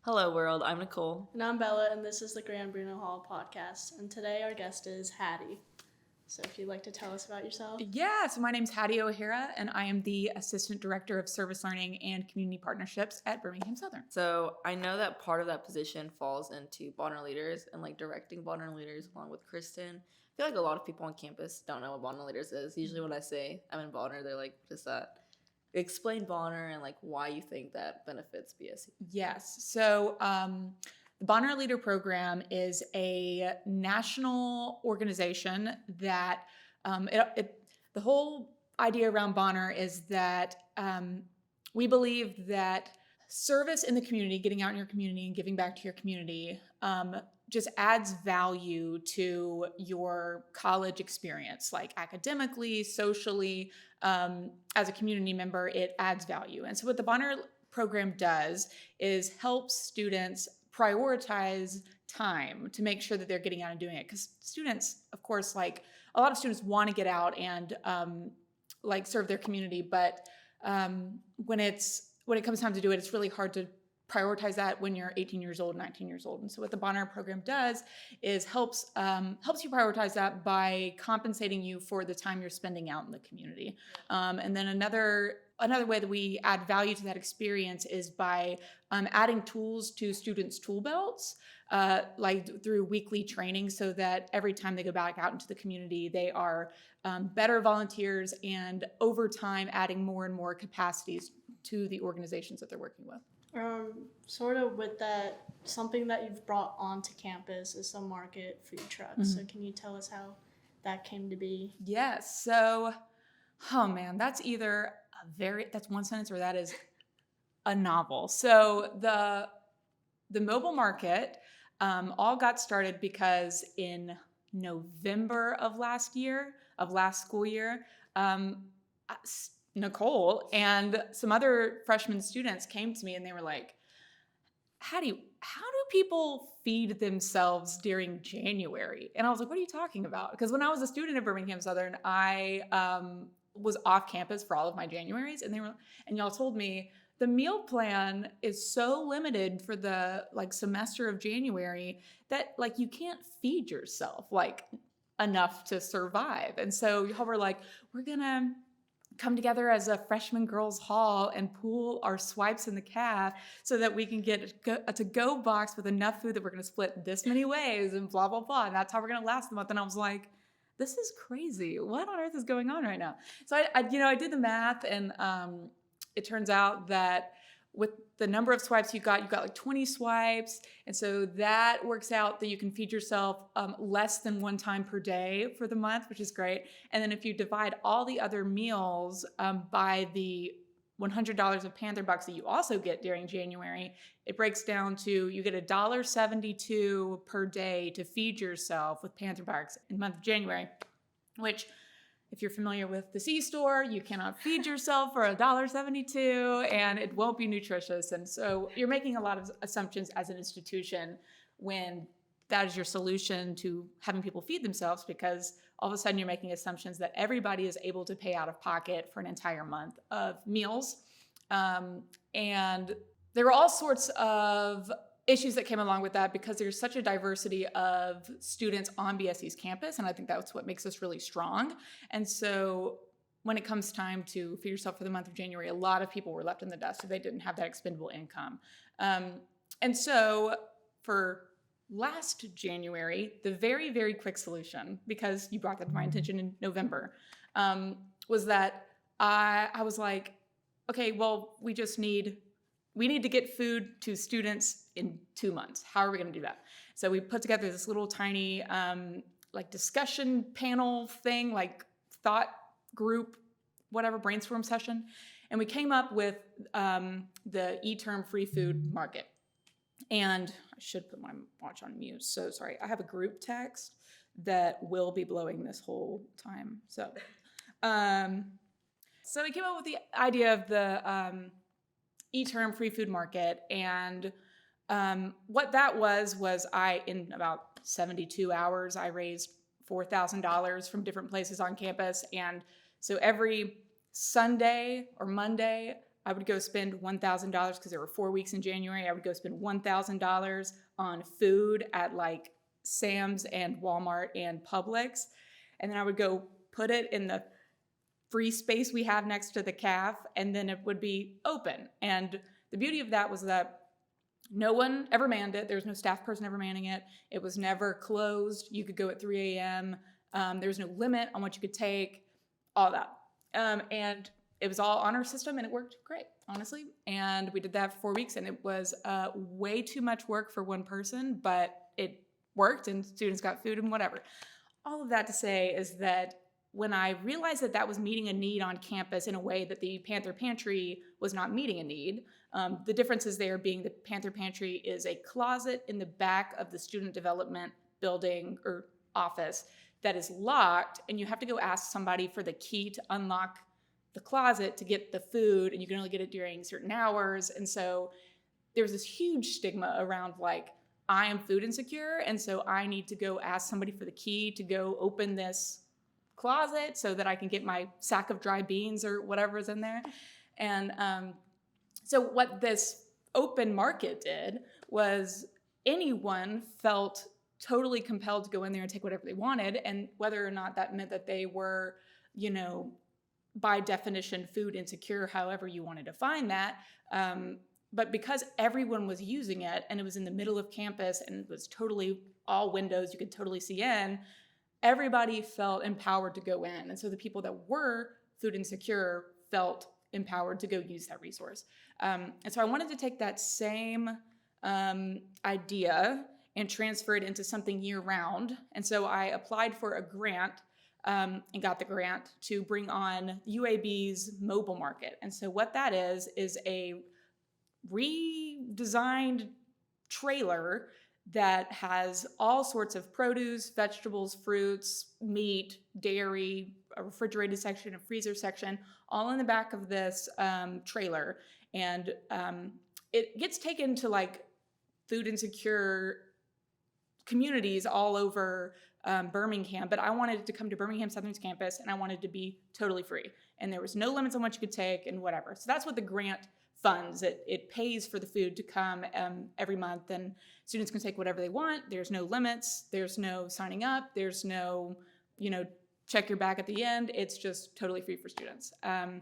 Hello, world. I'm Nicole. And I'm Bella, and this is the Grand Bruno Hall podcast. And today our guest is Hattie. So if you'd like to tell us about yourself. Yeah, so my name's Hattie O Hara, and I am the Assistant Director of Service Learning and Community Partnerships at Birmingham Southern. So I know that part of that position falls into Bonner Leaders and directing Bonner Leaders along with Kristen. I feel like a lot of people on campus don't know what Bonner Leaders is. Usually when I say I'm in Bonner, they're like, just that. Explain Bonner and why you think that benefits BSU. Yes, so the Bonner Leader Program is a national organization that the whole idea around Bonner is that we believe that service in the community, getting out in your community and giving back to your community, just adds value to your college experience, like academically, socially, as a community member, it adds value. And so what the Bonner program does is help students prioritize time to make sure that they're getting out and doing it. Because students, of course, a lot of students want to get out and serve their community, but when it comes time to do it, it's really hard to prioritize that when you're 18 years old, 19 years old. And so what the Bonner program does is helps you prioritize that by compensating you for the time you're spending out in the community. And then another way that we add value to that experience is by adding tools to students' tool belts, through weekly training, so that every time they go back out into the community, they are better volunteers, and over time adding more and more capacities to the organizations that they're working with. Sort of with that, something that you've brought onto campus is some market food trucks. Mm-hmm. So can you tell us how that came to be? Yes. So, oh man, that's either that's one sentence or that is a novel. So the mobile market all got started because in November of last school year, Nicole and some other freshman students came to me and they were like, Hattie, how do people feed themselves during January? And I was like, what are you talking about? Because when I was a student at Birmingham Southern, I was off campus for all of my Januaries, and y'all told me the meal plan is so limited for the semester of January that you can't feed yourself enough to survive. And so y'all were like, we're gonna come together as a freshman girls hall and pool our swipes in the caf so that we can get a to-go box with enough food that we're going to split this many ways and blah, blah, blah. And that's how we're going to last the month. And I was like, this is crazy. What on earth is going on right now? So I did the math, and it turns out that with the number of swipes you got 20 swipes. And so that works out that you can feed yourself less than one time per day for the month, which is great. And then if you divide all the other meals by the $100 of Panther Bucks that you also get during January, it breaks down to you get $1.72 per day to feed yourself with Panther Bucks in the month of January, which, if you're familiar with the C-store, you cannot feed yourself for $1.72, and it won't be nutritious. And so you're making a lot of assumptions as an institution when that is your solution to having people feed themselves, because all of a sudden you're making assumptions that everybody is able to pay out of pocket for an entire month of meals. And there were all sorts of issues that came along with that, because there's such a diversity of students on BSU's campus, and I think that's what makes us really strong. And so when it comes time to feed yourself for the month of January, a lot of people were left in the dust, so they didn't have that expendable income. And so for last January, the very, very quick solution, because you brought that to my attention in November, was that I was like, okay, well, we need to get food to students in 2 months. How are we going to do that? So we put together this little tiny discussion panel thing, thought group, whatever, brainstorm session. And we came up with the e-term free food market. And I should put my watch on mute. So sorry. I have a group text that will be blowing this whole time. So we came up with the idea of the e-term free food market, and what that was in about 72 hours, I raised $4,000 from different places on campus. And so every Sunday or Monday, I would go spend $1,000 because there were 4 weeks in January. I would go spend $1,000 on food at like Sam's and Walmart and Publix. And then I would go put it in the free space we have next to the calf, and then it would be open. And the beauty of that was that no one ever manned it. There was no staff person ever manning it. It was never closed. You could go at 3 a.m. There was no limit on what you could take, all that. And it was all honor system, and it worked great, honestly. And we did that for 4 weeks, and it was way too much work for one person, but it worked, and students got food and whatever. All of that to say is that when I realized that that was meeting a need on campus in a way that the Panther Pantry was not meeting a need, the differences there being the Panther Pantry is a closet in the back of the student development building or office that is locked, and you have to go ask somebody for the key to unlock the closet to get the food, and you can only get it during certain hours. And so there's this huge stigma around like, I am food insecure, and so I need to go ask somebody for the key to go open this closet so that I can get my sack of dry beans or whatever is in there. And so what this open market did was anyone felt totally compelled to go in there and take whatever they wanted, and whether or not that meant that they were, you know, by definition, food insecure, however you want to define that. But because everyone was using it and it was in the middle of campus and it was totally all windows, you could totally see in, everybody felt empowered to go in. And so the people that were food insecure felt empowered to go use that resource. And so I wanted to take that same idea and transfer it into something year round. And so I applied for a grant and got the grant to bring on UAB's mobile market. And so what that is a redesigned trailer that has all sorts of produce, vegetables, fruits, meat, dairy, a refrigerated section, a freezer section, all in the back of this trailer. And it gets taken to like food insecure communities all over Birmingham, but I wanted it to come to Birmingham Southern's campus, and I wanted it to be totally free. And there was no limits on what you could take and whatever. So that's what the grant funds. It pays for the food to come every month, and students can take whatever they want. There's no limits. There's no signing up. There's no, check your bag at the end. It's just totally free for students. So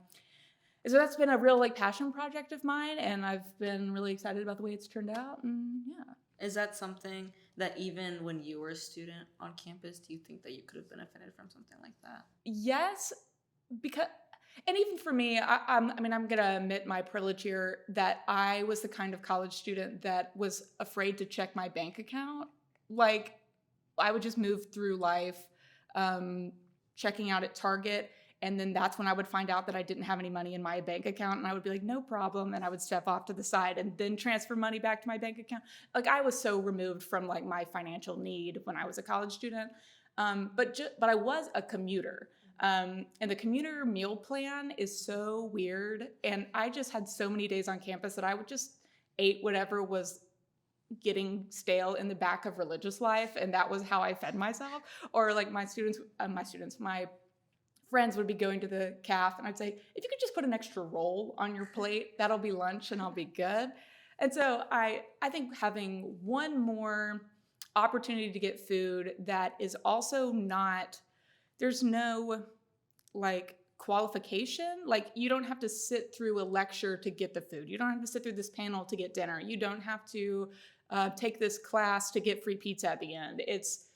that's been a real passion project of mine, and I've been really excited about the way it's turned out. And yeah. Is that something that even when you were a student on campus, do you think that you could have benefited from something like that? Yes, because, and even for me, I'm going to admit my privilege here that I was the kind of college student that was afraid to check my bank account. Like, I would just move through life checking out at Target, and then that's when I would find out that I didn't have any money in my bank account, and I would be like, no problem, and I would step off to the side and then transfer money back to my bank account. Like, I was so removed from my financial need when I was a college student, but I was a commuter, and the commuter meal plan is so weird, and I just had so many days on campus that I would just ate whatever was getting stale in the back of religious life, and that was how I fed myself. Or my friends would be going to the caf, and I'd say, if you could just put an extra roll on your plate, that'll be lunch and I'll be good. And so I think having one more opportunity to get food that is also not, there's no qualification. You don't have to sit through a lecture to get the food. You don't have to sit through this panel to get dinner. You don't have to take this class to get free pizza at the end. It's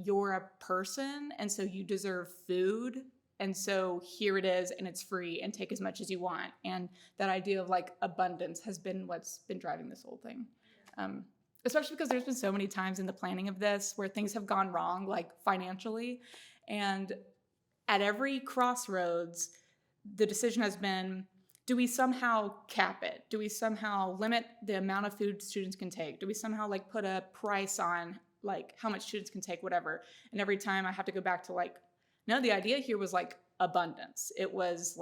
you're a person, and so you deserve food, and so here it is, and it's free, and take as much as you want. And that idea of abundance has been what's been driving this whole thing, especially because there's been so many times in the planning of this where things have gone wrong, financially, and at every crossroads the decision has been, do we somehow cap it? Do we somehow limit the amount of food students can take? Do we somehow put a price on how much students can take, whatever? And every time I have to go back to no, the idea here was abundance. It was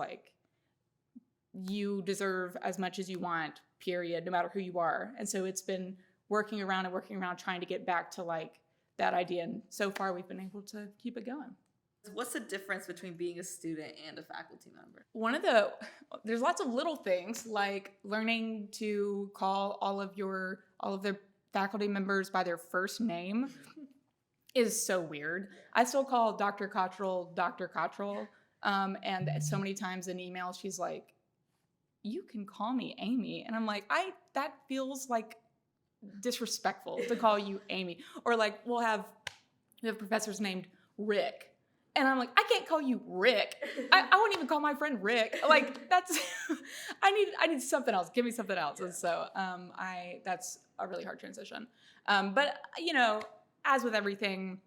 you deserve as much as you want, period, no matter who you are. And so it's been working around trying to get back to that idea. And so far we've been able to keep it going. What's the difference between being a student and a faculty member? There's lots of little things like learning to call all of the faculty members by their first name is so weird. I still call Dr. Cottrell Dr. Cottrell. And so many times in emails, she's like, "You can call me Amy." And I'm like, that feels like disrespectful to call you Amy. Or like we have professors named Rick. And I'm like, I can't call you Rick. I won't even call my friend Rick. Like that's, I need something else. Give me something else. Yeah. And so that's a really hard transition. But as with everything,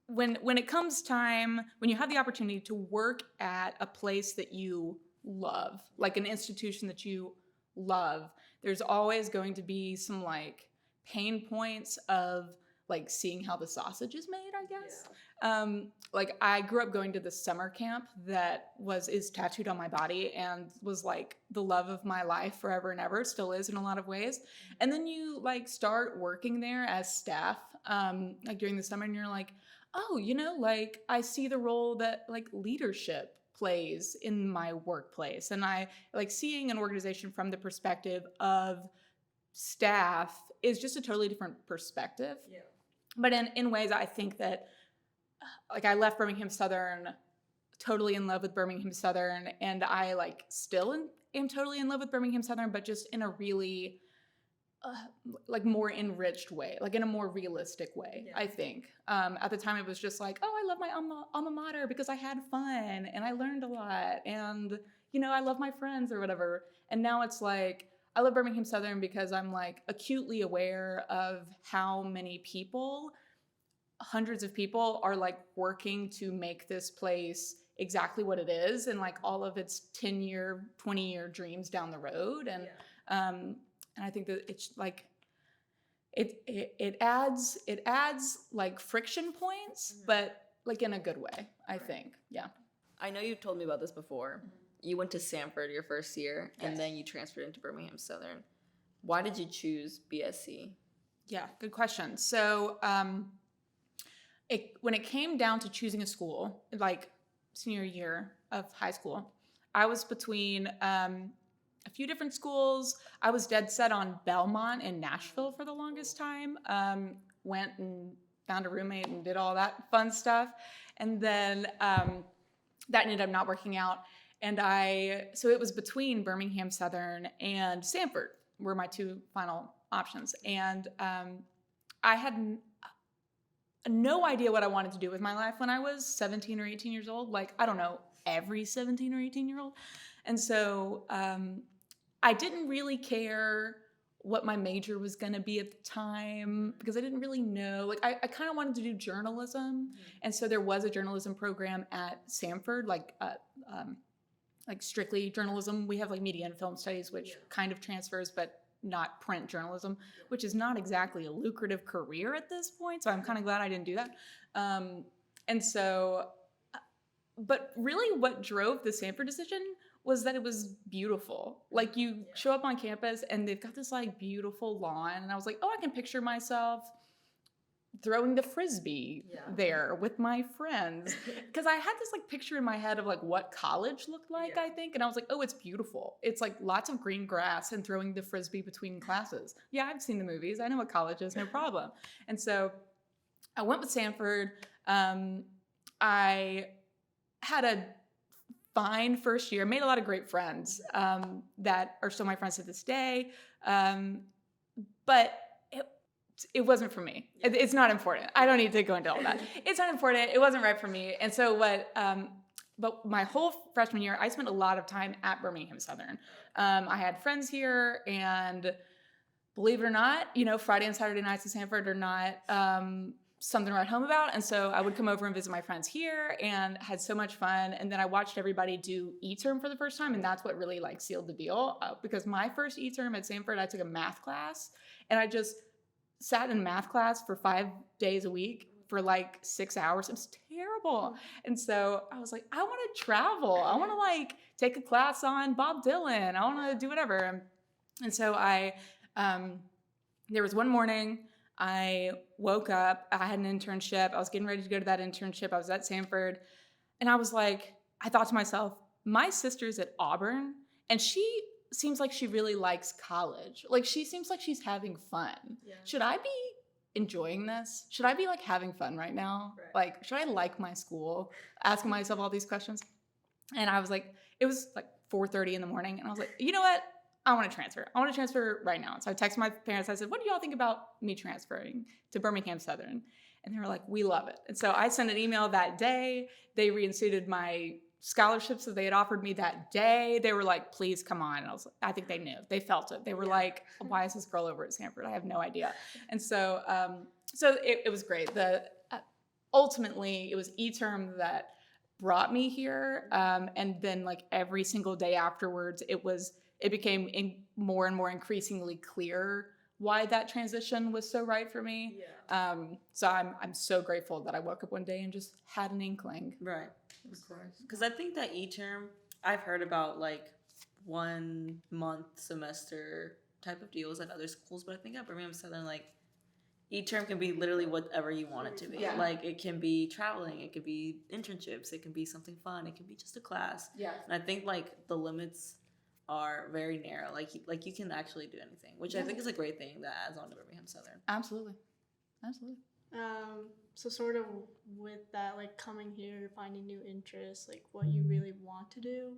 when it comes time, when you have the opportunity to work at a place that you love, like an institution that you love, there's always going to be some like pain points of like seeing how the sausage is made, I guess. Yeah. Like I grew up going to this summer camp that is tattooed on my body and was like the love of my life forever and ever, still is in a lot of ways. And then you like start working there as staff, like during the summer, and you're like, oh, like I see the role that like leadership plays in my workplace. And I like seeing an organization from the perspective of staff is just a totally different perspective. Yeah. But in ways I think that like I left Birmingham Southern totally in love with Birmingham Southern, and I like still am totally in love with Birmingham Southern, but just in a really like more enriched way, like in a more realistic way. Yeah. I think at the time it was just like, oh, I love my alma mater because I had fun and I learned a lot, and I love my friends or whatever. And now it's like I love Birmingham Southern because I'm like acutely aware of how many people, hundreds of people, are like working to make this place exactly what it is, and like all of its 10-year, 20-year dreams down the road. And and I think that it's like it adds like friction points, but like in a good way, I think. Yeah. I know you've told me about this before. Mm-hmm. You went to Sanford your first year, yes, and then you transferred into Birmingham Southern. Why did you choose BSC? Yeah, good question. So when it came down to choosing a school, like senior year of high school, I was between a few different schools. I was dead set on Belmont in Nashville for the longest time. Went and found a roommate and did all that fun stuff. And then that ended up not working out. And so it was between Birmingham Southern and Sanford were my two final options. And I had no idea what I wanted to do with my life when I was 17 or 18 years old. Like, I don't know, every 17 or 18-year-old. And so I didn't really care what my major was going to be at the time because I didn't really know. Like, I kind of wanted to do journalism. Mm-hmm. And so there was a journalism program at Sanford, like strictly journalism. We have like media and film studies, which kind of transfers, but not print journalism, which is not exactly a lucrative career at this point. So I'm kind of glad I didn't do that. And so, but really what drove the Sanford decision was that it was beautiful. Like you show up on campus and they've got this like beautiful lawn. And I was like, oh, I can picture myself throwing the Frisbee there with my friends. Because I had this like picture in my head of like what college looked like, I think. And I was like, oh, it's beautiful. It's like lots of green grass and throwing the Frisbee between classes. Yeah, I've seen the movies. I know what college is, no problem. And so I went with Sanford. I had a fine first year, made a lot of great friends that are still my friends to this day. But it wasn't for me. It's not important. I don't need to go into all that. It's not important. It wasn't right for me. And so but my whole freshman year, I spent a lot of time at Birmingham Southern. I had friends here, and believe it or not, Friday and Saturday nights at Sanford are not something to write home about. And so I would come over and visit my friends here and had so much fun. And then I watched everybody do E-term for the first time. And that's what really like sealed the deal. Because my first E-term at Sanford, I took a math class, and I just sat in math class for 5 days a week for like 6 hours. It was terrible. And so I was like, I want to travel. I want to like take a class on Bob Dylan. I want to do whatever. And so there was one morning I woke up, I had an internship, I was getting ready to go to that internship, I was at Sanford, and I was like, I thought to myself, my sister's at Auburn, and she seems like she really likes college. Like, she seems like she's having fun. Yeah. Should I be enjoying this? Should I be like having fun right now? Right. Like, should I like my school? Asking myself all these questions. And I was like, it was like 4:30 in the morning, and I was like, you know what? I want to transfer. I want to transfer right now. So I texted my parents. I said, what do y'all think about me transferring to Birmingham Southern? And they were like, we love it. And so I sent an email that day. They reinstated my scholarships that they had offered me that day. They were like, please come on. And I think they knew. They felt it. They were like, why is this girl over at Sanford? I have no idea. And so it was great. Ultimately, it was E-term that brought me here. And then like every single day afterwards, it became more and more increasingly clear why that transition was so right for me. Yeah. So I'm so grateful that I woke up one day and just had an inkling. Right. Of course. Because I think that E-term, I've heard about like 1 month semester type of deals at other schools, but I think at Birmingham Southern, like E-term can be literally whatever you want it to be. Yeah. Like it can be traveling, it could be internships, it can be something fun, it can be just a class. Yeah. And I think like the limits are very narrow. Like you can actually do anything, which I think is a great thing that adds on to Birmingham Southern. Absolutely. So sort of with that, like coming here, finding new interests, like what you really want to do,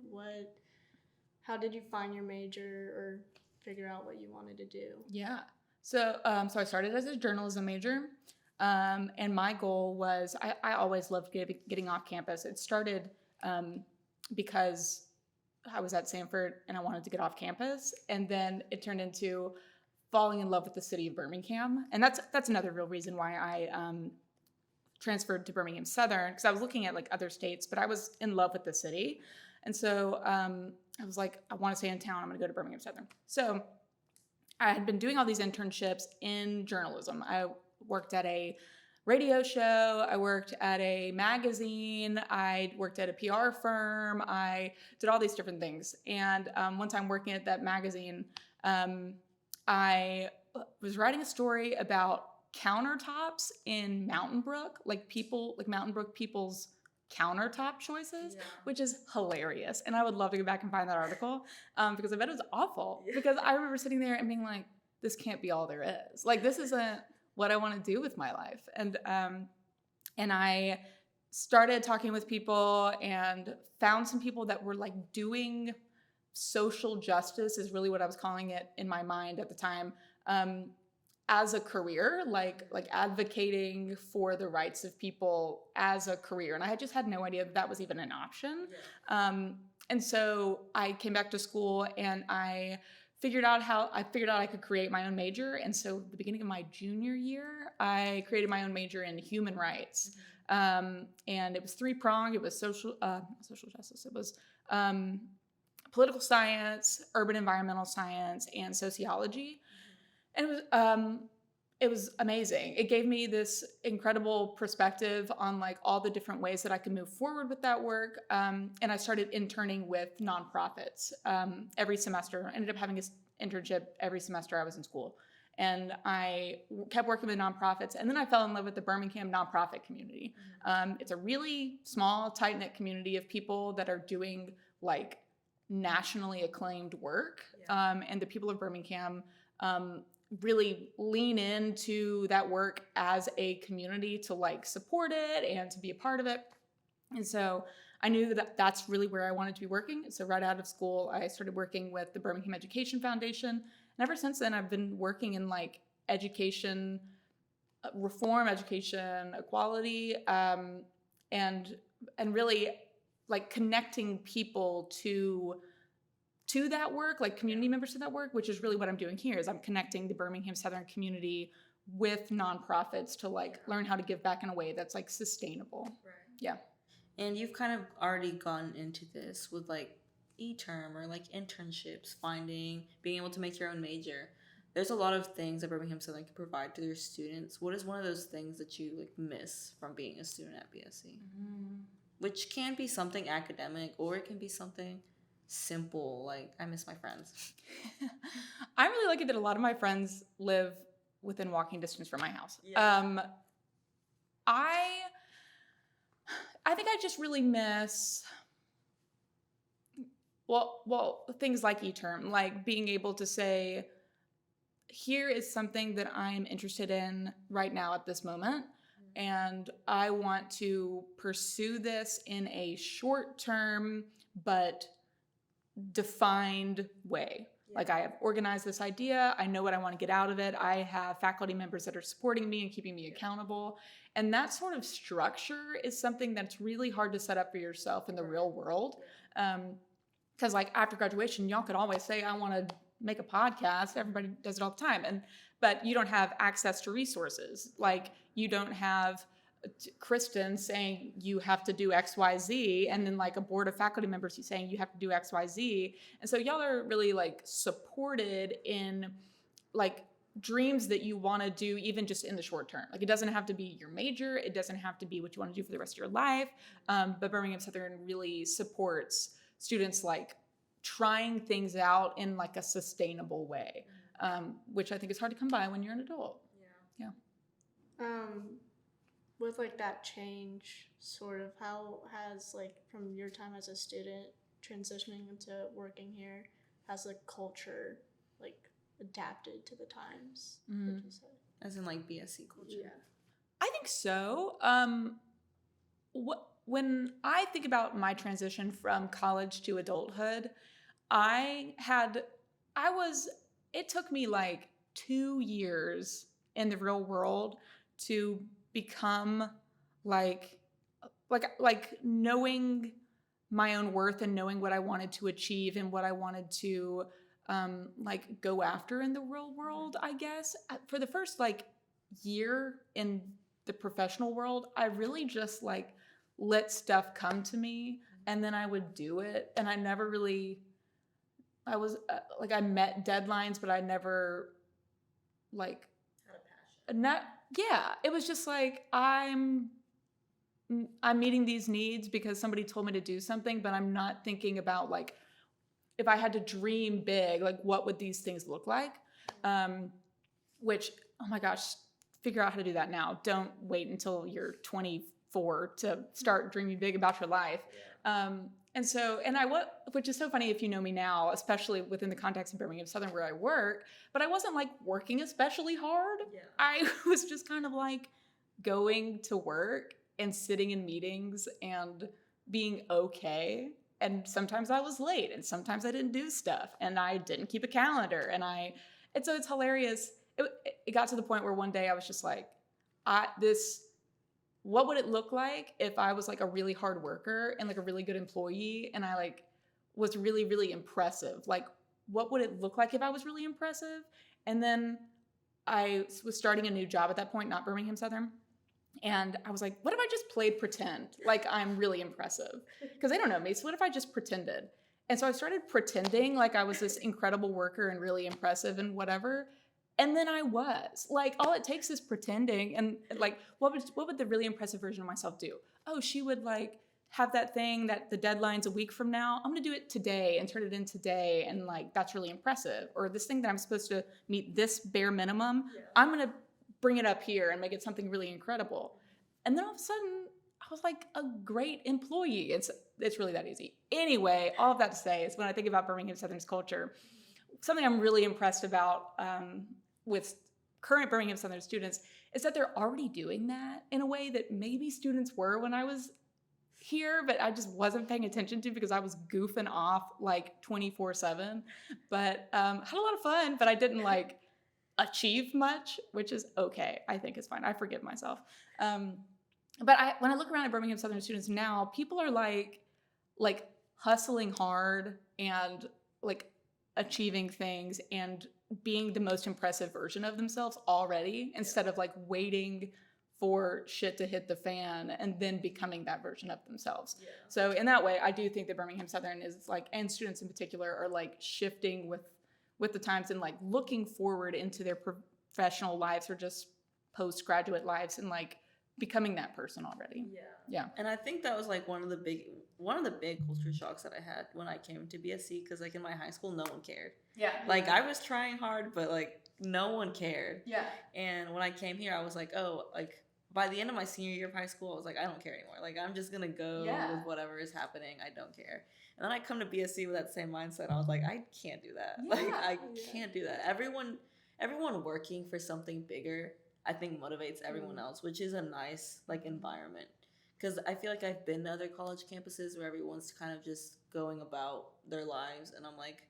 how did you find your major or figure out what you wanted to do? Yeah. So I started as a journalism major, and my goal was I always loved getting off campus. It started because I was at Sanford and I wanted to get off campus, and then it turned into falling in love with the city of Birmingham, and that's another real reason why I transferred to Birmingham Southern, because I was looking at like other states, but I was in love with the city, and so I was like, I want to stay in town. I'm going to go to Birmingham Southern. So I had been doing all these internships in journalism. I worked at a radio show, I worked at a magazine, I worked at a PR firm, I did all these different things. And one time working at that magazine, I was writing a story about countertops in Mountain Brook, like Mountain Brook people's countertop choices, which is hilarious. And I would love to go back and find that article because I bet it was awful. Yeah. Because I remember sitting there and being like, this can't be all there is. Like, this isn't what I want to do with my life. And I started talking with people and found some people that were like doing social justice, is really what I was calling it in my mind at the time, as a career, like advocating for the rights of people as a career. And I had just had no idea that was even an option. Yeah. And so I came back to school and I figured out I could create my own major. And so at the beginning of my junior year, I created my own major in human rights. Mm-hmm. And it was 3-pronged. It was social justice. It was political science, urban environmental science, and sociology. And it was amazing. It gave me this incredible perspective on like all the different ways that I could move forward with that work. And I started interning with nonprofits every semester. I ended up having an internship every semester I was in school. And I kept working with nonprofits. And then I fell in love with the Birmingham nonprofit community. Mm-hmm. It's a really small, tight-knit community of people that are doing like nationally acclaimed work. Yeah. And the people of Birmingham really lean into that work as a community to like support it and to be a part of it. And so I knew that that's really where I wanted to be working. So right out of school, I started working with the Birmingham Education Foundation. And ever since then, I've been working in like education reform, education equality, and really like connecting people to that work, like community members to that work, which is really what I'm doing here, is I'm connecting the Birmingham Southern community with nonprofits to like learn how to give back in a way that's like sustainable. Right. Yeah. And you've kind of already gotten into this with like E-term or like internships, being able to make your own major. There's a lot of things that Birmingham Southern can provide to their students. What is one of those things that you like miss from being a student at BSC? Mm-hmm. Which can be something academic or it can be something simple, like I miss my friends. I'm really lucky that a lot of my friends live within walking distance from my house. Yeah. I think I just really miss, well, things like e-term, like being able to say, here is something that I'm interested in right now at this moment, and I want to pursue this in a short-term but defined way. Like, I have organized this idea. I know what I want to get out of it. I have faculty members that are supporting me and keeping me accountable. And that sort of structure is something that's really hard to set up for yourself in the real world. Because like after graduation, y'all could always say, I want to make a podcast. Everybody does it all the time. But you don't have access to resources. Like, you don't have Kristen saying you have to do XYZ, and then like a board of faculty members saying you have to do XYZ. And so y'all are really like supported in like dreams that you want to do, even just in the short term. Like, it doesn't have to be your major. It doesn't have to be what you want to do for the rest of your life. But Birmingham Southern really supports students like trying things out in like a sustainable way, which I think is hard to come by when you're an adult. Yeah. With like that change, sort of, how has like from your time as a student transitioning into working here, has the culture like adapted to the times? Would you say? As in like BSc culture. Yeah. I think so. When I think about my transition from college to adulthood, it took me like 2 years in the real world to become like knowing my own worth and knowing what I wanted to achieve and what I wanted to like go after in the real world, I guess. For the first like year in the professional world, I really just like let stuff come to me, and then I would do it. And I never really, I was like, I met deadlines, but I never like Had a passion. it was just like, I'm meeting these needs because somebody told me to do something, but I'm not thinking about like, if I had to dream big, like what would these things look like? Which, oh my gosh, figure out how to do that now. Don't wait until you're 24 to start dreaming big about your life. Which is so funny if you know me now, especially within the context of Birmingham Southern where I work, but I wasn't like working especially hard. Yeah. I was just kind of like going to work and sitting in meetings and being okay. And sometimes I was late, and sometimes I didn't do stuff, and I didn't keep a calendar. And so it's hilarious. It got to the point where one day I was just like, what would it look like if I was like a really hard worker and like a really good employee, and I like was really, really impressive? Like, what would it look like if I was really impressive? And then I was starting a new job at that point, not Birmingham Southern. And I was like, what if I just played pretend like I'm really impressive? Because they don't know me. So what if I just pretended? And so I started pretending like I was this incredible worker and really impressive and whatever. And then I was like, all it takes is pretending. And like, what would the really impressive version of myself do? Oh, she would like have that thing that the deadline's a week from now. I'm going to do it today and turn it in today. And like, that's really impressive. Or this thing that I'm supposed to meet this bare minimum, I'm going to bring it up here and make it something really incredible. And then all of a sudden, I was like a great employee. It's really that easy. Anyway, all of that to say is when I think about Birmingham Southern's culture, something I'm really impressed about with current Birmingham Southern students is that they're already doing that in a way that maybe students were when I was here, but I just wasn't paying attention to because I was goofing off like 24/7. But had a lot of fun, but I didn't like achieve much, which is okay. I think it's fine. I forgive myself. But when I look around at Birmingham Southern students now, people are like hustling hard and like achieving things and being the most impressive version of themselves already, instead of like waiting for shit to hit the fan and then becoming that version of themselves. Yeah. So in that way, I do think that Birmingham Southern is like, and students in particular are like shifting with the times and like looking forward into their professional lives or just postgraduate lives and like becoming that person already. Yeah. And I think that was like one of the big culture shocks that I had when I came to BSc, because like in my high school, no one cared. Yeah. Like I was trying hard, but like no one cared. Yeah. And when I came here, I was like, oh, like by the end of my senior year of high school, I was like, I don't care anymore. Like I'm just gonna go with whatever is happening. I don't care. And then I come to BSC with that same mindset. I was like, I can't do that. Yeah. Like I can't do that. Everyone working for something bigger, I think motivates everyone else, which is a nice like environment. Because I feel like I've been to other college campuses where everyone's kind of just going about their lives, and I'm like,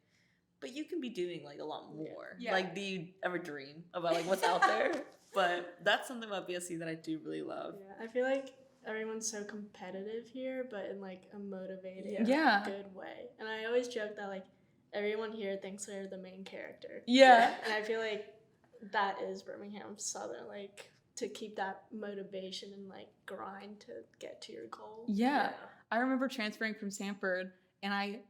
but you can be doing like a lot more. Yeah. Like, do you ever dream about like what's out there? But that's something about BSC that I do really love. Yeah, I feel like everyone's so competitive here, but in like a motivating, Yeah. good way. And I always joke that like everyone here thinks they're the main character. Yeah. And I feel like that is Birmingham Southern, like to keep that motivation and like grind to get to your goal. Yeah. I remember transferring from Sanford, and I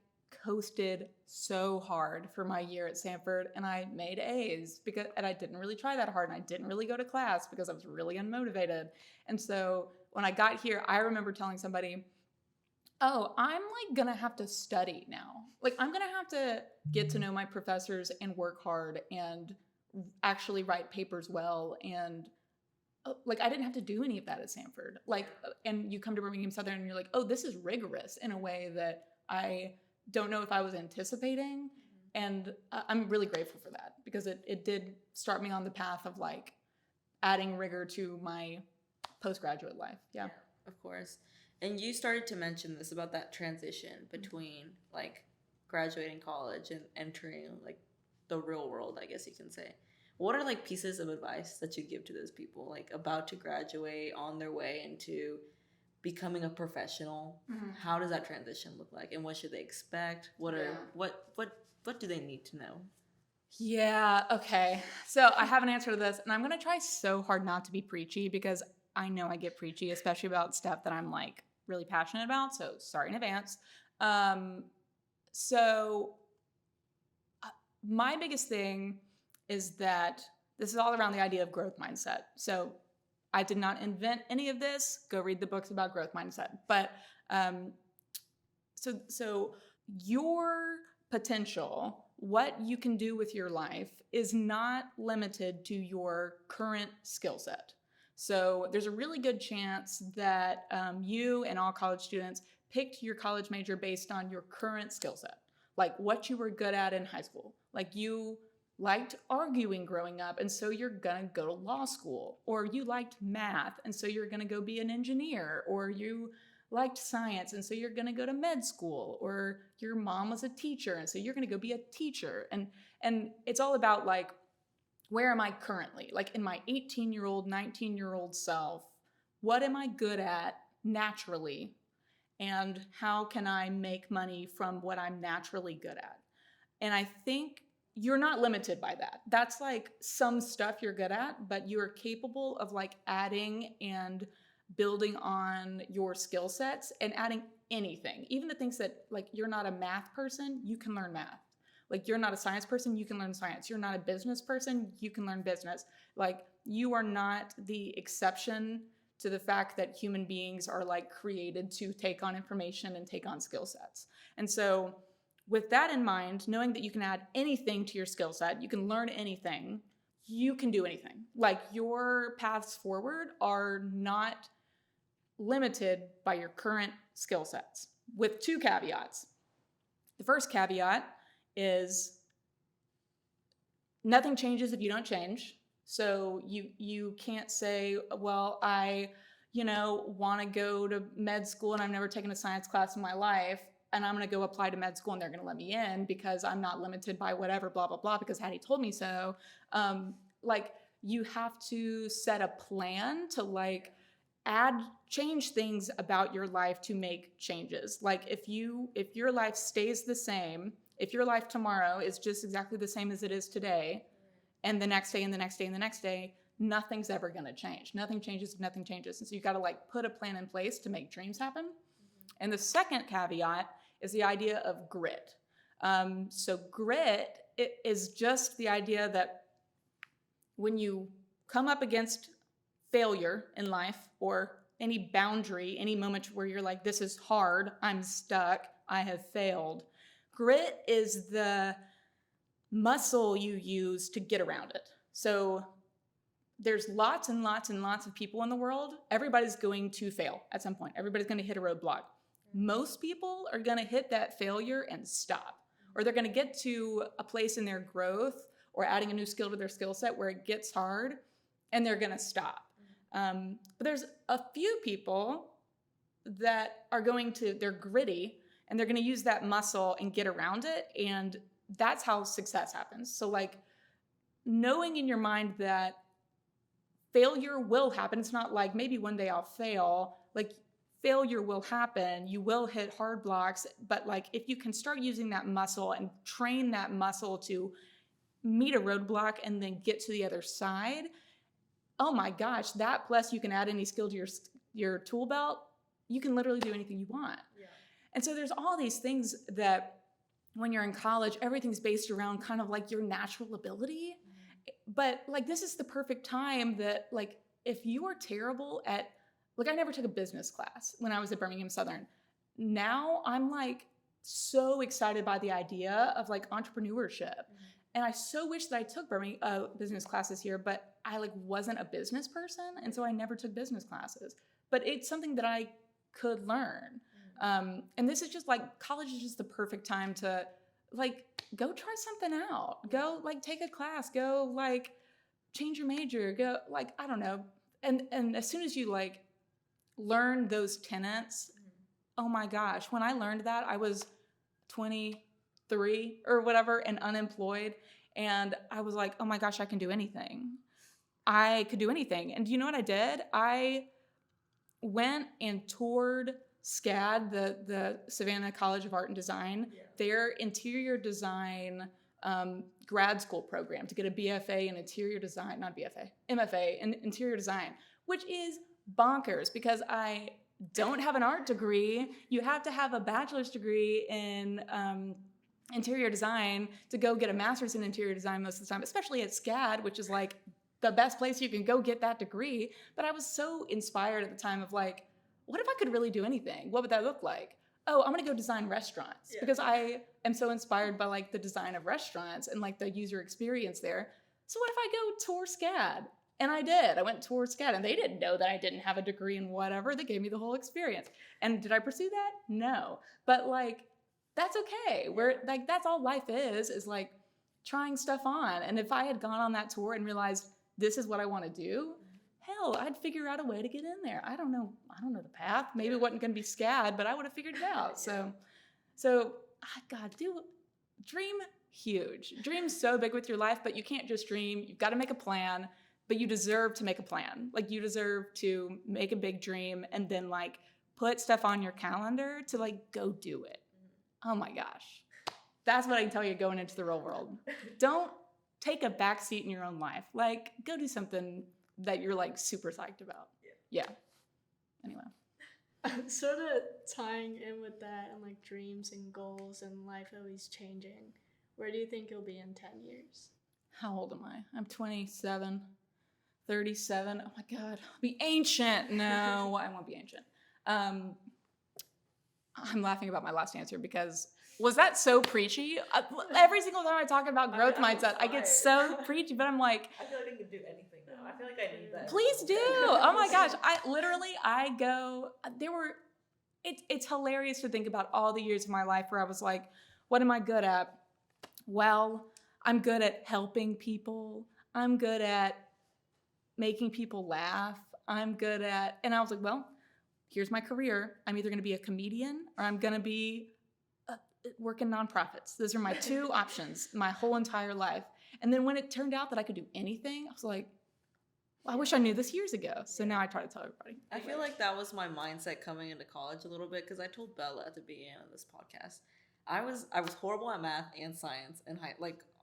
coasted so hard for my year at Sanford, and I made A's and I didn't really try that hard, and I didn't really go to class because I was really unmotivated. And so when I got here, I remember telling somebody, oh, I'm like gonna have to study now. Like I'm gonna have to get to know my professors and work hard and actually write papers well. And like I didn't have to do any of that at Sanford. Like, and you come to Birmingham Southern and you're like, oh, this is rigorous in a way that I don't know if I was anticipating. And I'm really grateful for that because it did start me on the path of like adding rigor to my postgraduate life. Yeah. Of course. And you started to mention this about that transition between like graduating college and entering like the real world, I guess you can say. What are like pieces of advice that you give to those people like about to graduate, on their way into becoming a professional? How does that transition look like, and what should they expect? What do they need to know? Yeah, okay. So I have an answer to this, and I'm going to try so hard not to be preachy because I know I get preachy, especially about stuff that I'm like really passionate about. So sorry in advance. My biggest thing is that this is all around the idea of growth mindset. So I did not invent any of this. Go read the books about growth mindset. But so your potential, what you can do with your life, is not limited to your current skill set. So there's a really good chance that you and all college students picked your college major based on your current skill set, like what you were good at in high school. Like you liked arguing growing up, and so you're gonna go to law school, or you liked math, and so you're gonna go be an engineer, or you liked science, and so you're gonna go to med school, or your mom was a teacher, and so you're gonna go be a teacher. And it's all about like, where am I currently? Like in my 18-year-old, 19-year-old self, what am I good at naturally? And how can I make money from what I'm naturally good at? And I think you're not limited by that. That's like some stuff you're good at, but you're capable of like adding and building on your skill sets and adding anything. Even the things that like you're not a math person, you can learn math. Like you're not a science person, you can learn science. You're not a business person, you can learn business. Like you are not the exception to the fact that human beings are like created to take on information and take on skill sets. And so with that in mind, knowing that you can add anything to your skill set, you can learn anything, you can do anything. Like your paths forward are not limited by your current skill sets, with two caveats. The first caveat is nothing changes if you don't change. So you can't say, well, I want to go to med school and I've never taken a science class in my life, and I'm going to go apply to med school and they're going to let me in because I'm not limited by whatever, blah, blah, blah, because Hattie told me so. Like you have to set a plan to like change things about your life to make changes. Like if your life stays the same, if your life tomorrow is just exactly the same as it is today, and the next day and the next day and the next day, nothing's ever going to change. Nothing changes if nothing changes. And so you got to like put a plan in place to make dreams happen. And the second caveat is the idea of grit. So grit is just the idea that when you come up against failure in life or any boundary, any moment where you're like, this is hard, I'm stuck, I have failed. Grit is the muscle you use to get around it. So there's lots and lots and lots of people in the world. Everybody's going to fail at some point. Everybody's going to hit a roadblock. Most people are going to hit that failure and stop, or they're going to get to a place in their growth or adding a new skill to their skill set where it gets hard and they're going to stop. But there's a few people that are they're gritty and they're going to use that muscle and get around it. And that's how success happens. So like knowing in your mind that failure will happen. It's not like maybe one day I'll fail. Like failure will happen. You will hit hard blocks. But like if you can start using that muscle and train that muscle to meet a roadblock and then get to the other side, oh my gosh, that plus you can add any skill to your tool belt, you can literally do anything you want. Yeah. And so there's all these things that when you're in college, everything's based around kind of like your natural ability. But like this is the perfect time that like if you are terrible at, like I never took a business class when I was at Birmingham Southern. Now I'm like so excited by the idea of like entrepreneurship. And I so wish that I took business classes here, but I like wasn't a business person. And so I never took business classes, but it's something that I could learn. And this is just like, college is just the perfect time to like, go try something out, go like take a class, go like change your major, go like, I don't know. And as soon as you like learn those tenets, oh my gosh, when I learned that I was 23 or whatever and unemployed. And I was like, oh my gosh, I can do anything. I could do anything. And do you know what I did? I went and toured SCAD, the Savannah College of Art and Design, their interior design grad school program to get a BFA in interior design, not BFA, MFA in interior design, which is bonkers because I don't have an art degree. You have to have a bachelor's degree in interior design to go get a master's in interior design most of the time, especially at SCAD, which is like the best place you can go get that degree. But I was so inspired at the time of like, what if I could really do anything? What would that look like? Oh, I'm gonna go design restaurants because I am so inspired by like the design of restaurants and like the user experience there. So what if I go tour SCAD? And I did. I went tour SCAD and they didn't know that I didn't have a degree in whatever. They gave me the whole experience. And did I pursue that? No. But like, that's okay. We're like, that's all life is like trying stuff on. And if I had gone on that tour and realized this is what I want to do, hell, I'd figure out a way to get in there. I don't know the path. Maybe it wasn't going to be SCAD, but I would have figured it out. So God, dream huge. Dream so big with your life, but you can't just dream. You've got to make a plan, but you deserve to make a plan. Like you deserve to make a big dream and then like put stuff on your calendar to like go do it. Oh my gosh. That's what I can tell you going into the real world. Don't take a back seat in your own life. Like go do something that you're like super psyched about. Yeah. Anyway. Sort of tying in with that and like dreams and goals and life always changing. Where do you think you'll be in 10 years? How old am I? I'm 27, 37. Oh my God. I'll be ancient. No, I won't be ancient. I'm laughing about my last answer because was that so preachy? Every single time I talk about growth mindset, I get so preachy, but I'm like, I feel like I can do anything now. I feel like I need that. Please do. Oh my gosh. It's hilarious to think about all the years of my life where I was like, what am I good at? Well, I'm good at helping people. I'm good at making people laugh. And I was like, well, here's my career. I'm either going to be a comedian or I'm going to be work in nonprofits. Those are my two options my whole entire life. And then when it turned out that I could do anything, I was like, well, I wish I knew this years ago. So now I try to tell everybody. I feel like that was my mindset coming into college a little bit because I told Bella at the beginning of this podcast, I was horrible at math and science and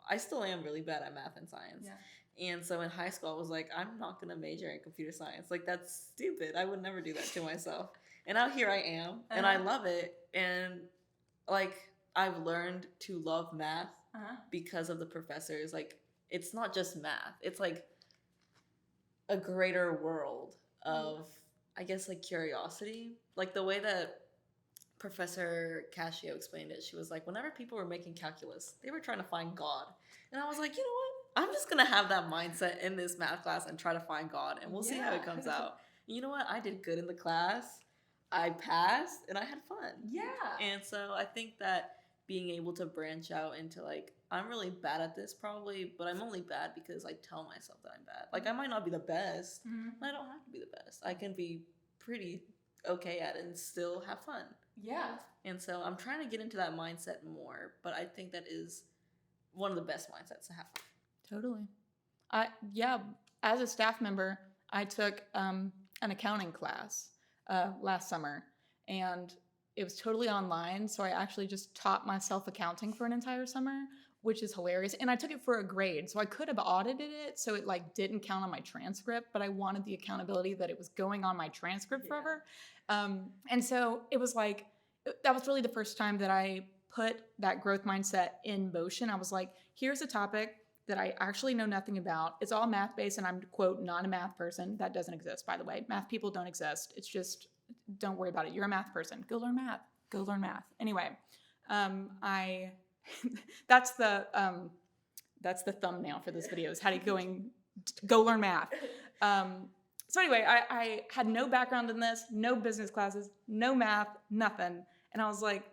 I still am really bad at math and science. Yeah. And so in high school, I was like, I'm not going to major in computer science. Like, that's stupid. I would never do that to myself. And now here I am, and I love it. And, like, I've learned to love math because of the professors. Like, it's not just math. It's, like, a greater world of, I guess, like, curiosity. Like, the way that Professor Cascio explained it. She was like, whenever people were making calculus, they were trying to find God. And I was like, you know what? I'm just going to have that mindset in this math class and try to find God, and we'll see how it comes out. You know what? I did good in the class. I passed, and I had fun. Yeah. And so I think that being able to branch out into like, I'm really bad at this probably, but I'm only bad because I tell myself that I'm bad. Like, I might not be the best, but I don't have to be the best. I can be pretty okay at it and still have fun. Yeah. And so I'm trying to get into that mindset more, but I think that is one of the best mindsets to have. Totally. As a staff member, I took an accounting class last summer, and it was totally online. So I actually just taught myself accounting for an entire summer, which is hilarious. And I took it for a grade, so I could have audited it, so it like didn't count on my transcript, but I wanted the accountability that it was going on my transcript forever. And so it was like, that was really the first time that I put that growth mindset in motion. I was like, here's a topic that I actually know nothing about. It's all math-based, and I'm, quote, not a math person. That doesn't exist, by the way. Math people don't exist. It's just, don't worry about it. You're a math person. Go learn math. Go learn math. Anyway, that's the thumbnail for this video, is Hattie going, go learn math. So anyway, I had no background in this, no business classes, no math, nothing. And I was like,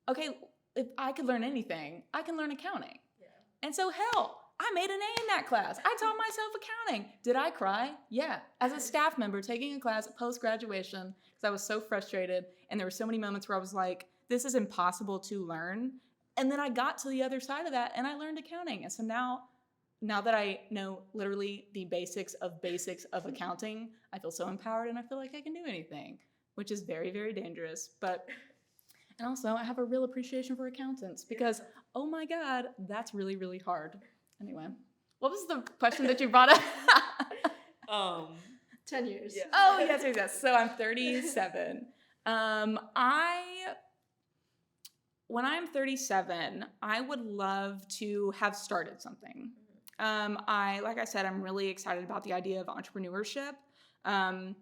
okay, if I could learn anything, I can learn accounting. Yeah. And so hell, I made an A in that class. I taught myself accounting. Did I cry? Yeah. As a staff member taking a class post-graduation, because I was so frustrated, and there were so many moments where I was like, this is impossible to learn. And then I got to the other side of that, and I learned accounting. And so now that I know literally the basics of accounting, I feel so empowered, and I feel like I can do anything, which is very, very dangerous. And also I have a real appreciation for accountants, because, oh my God, that's really, really hard. Anyway, what was the question that you brought up? 10 years. Yeah. Oh, yes. So I'm 37. When I'm 37, I would love to have started something. Like I said, I'm really excited about the idea of entrepreneurship. And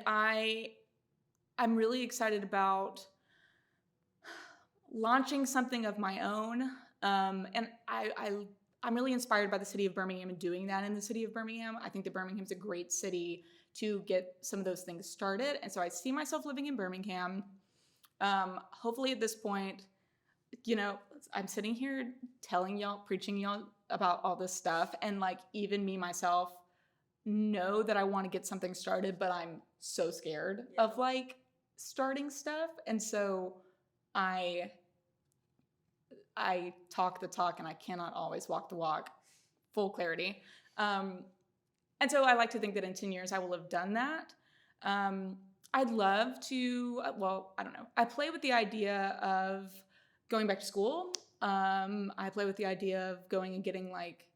I'm really excited about launching something of my own. And I'm really inspired by the city of Birmingham and doing that in the city of Birmingham. I think that Birmingham's a great city to get some of those things started. And so I see myself living in Birmingham. Hopefully at this point, I'm sitting here telling y'all, preaching y'all about all this stuff. And like, even me, myself, know that I want to get something started, but I'm so scared of like starting stuff. And so I talk the talk, and I cannot always walk the walk. Full clarity. And so I like to think that in 10 years I will have done that. I'd love to, I don't know. I play with the idea of going back to school. I play with the idea of going and getting like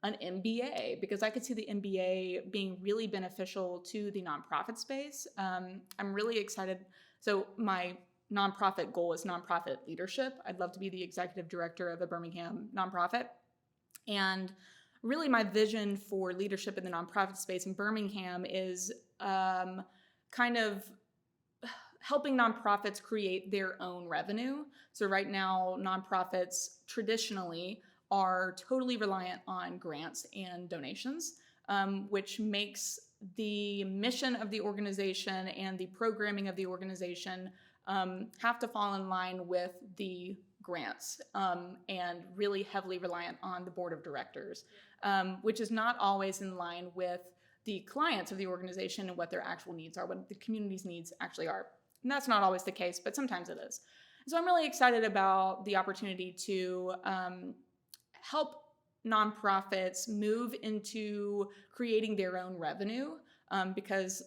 an MBA, because I could see the MBA being really beneficial to the nonprofit space. I'm really excited. So my nonprofit goal is nonprofit leadership. I'd love to be the executive director of a Birmingham nonprofit. And really my vision for leadership in the nonprofit space in Birmingham is kind of helping nonprofits create their own revenue. So right now, nonprofits traditionally are totally reliant on grants and donations, which makes the mission of the organization and the programming of the organization have to fall in line with the grants, and really heavily reliant on the board of directors, which is not always in line with the clients of the organization and what their actual needs are, what the community's needs actually are. And that's not always the case, but sometimes it is. So I'm really excited about the opportunity to help nonprofits move into creating their own revenue, because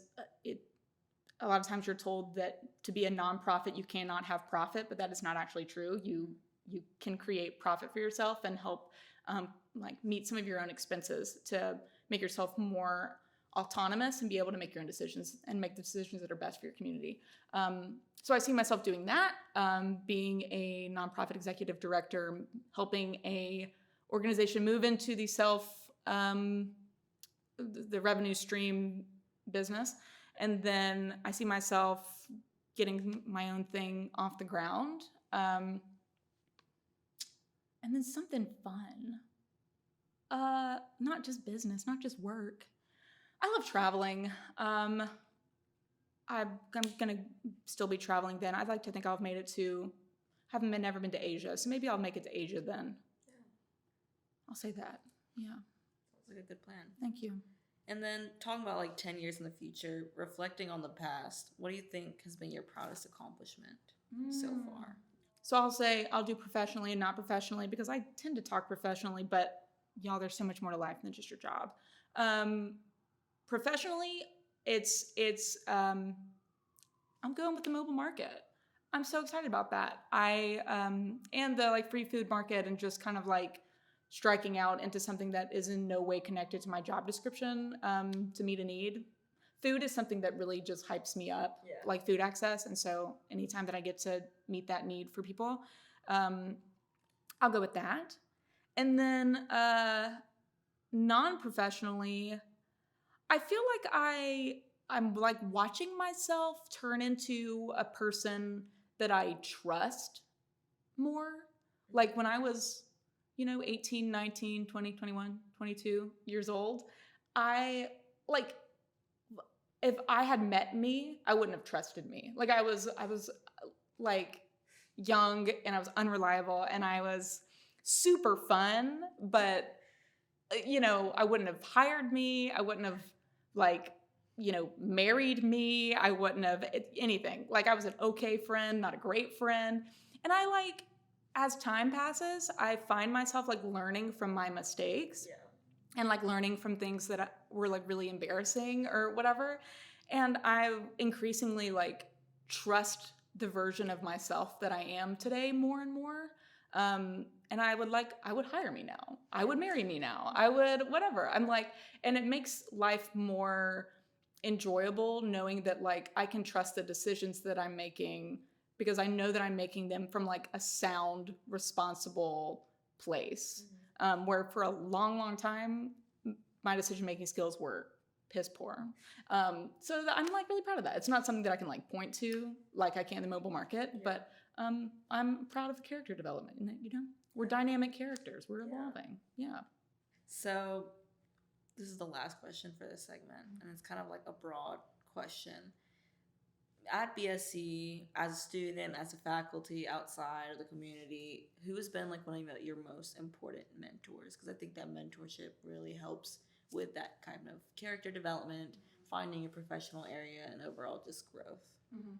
a lot of times you're told that to be a nonprofit, you cannot have profit, but that is not actually true. You can create profit for yourself and help meet some of your own expenses to make yourself more autonomous and be able to make your own decisions and make the decisions that are best for your community. So I see myself doing that, being a nonprofit executive director, helping a organization move into the the revenue stream business. And then I see myself getting my own thing off the ground. And then something fun. Not just business, not just work. I love traveling. I'm gonna still be traveling then. I'd like to think I've made it to, never been to Asia, so maybe I'll make it to Asia then. Yeah. I'll say that. Yeah. Sounds like a good plan. Thank you. And then talking about like 10 years in the future, reflecting on the past, what do you think has been your proudest accomplishment so far? So I'll say I'll do professionally and not professionally because I tend to talk professionally, but y'all, there's so much more to life than just your job. Professionally, I'm going with the mobile market. I'm so excited about that. And the like free food market and just kind of like striking out into something that is in no way connected to my job description to meet a need. Food is something that really just hypes me up, like food access. And so anytime that I get to meet that need for people, I'll go with that. And then non-professionally, I feel like I'm like watching myself turn into a person that I trust more. Like when I was, 18, 19, 20, 21, 22 years old, if I had met me, I wouldn't have trusted me. Like I was like young and I was unreliable and I was super fun, but I wouldn't have hired me. I wouldn't have married me. I wouldn't have anything. Like I was an okay friend, not a great friend. And as time passes, I find myself like learning from my mistakes and like learning from things that were like really embarrassing or whatever. And I increasingly like trust the version of myself that I am today more and more. And I would hire me now. I would marry me now. I would whatever. And it makes life more enjoyable knowing that like I can trust the decisions that I'm making because I know that I'm making them from like a sound, responsible place. Where for a long, long time, my decision-making skills were piss poor. So I'm like really proud of that. It's not something that I can like point to like I can in the mobile market, but I'm proud of the character development. We're dynamic characters. We're evolving. Yeah. So this is the last question for this segment, and it's kind of like a broad question. At BSC, as a student, as a faculty, outside of the community, who has been like one of your most important mentors? Because I think that mentorship really helps with that kind of character development, finding a professional area, and overall just growth. Mm-hmm.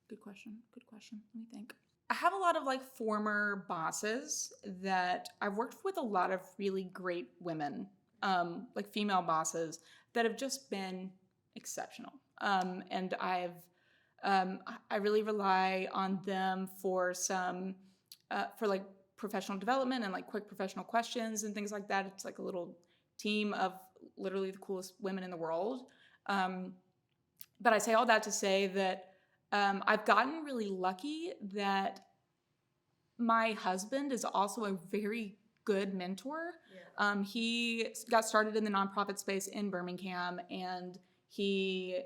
Good question. Let me think. I have a lot of like former bosses that I've worked with a lot of really great women, like female bosses that have just been exceptional. And I really rely on them for some, for like professional development and like quick professional questions and things like that. It's like a little team of literally the coolest women in the world. But I say all that to say that I've gotten really lucky that my husband is also a very good mentor. He got started in the nonprofit space in Birmingham, and he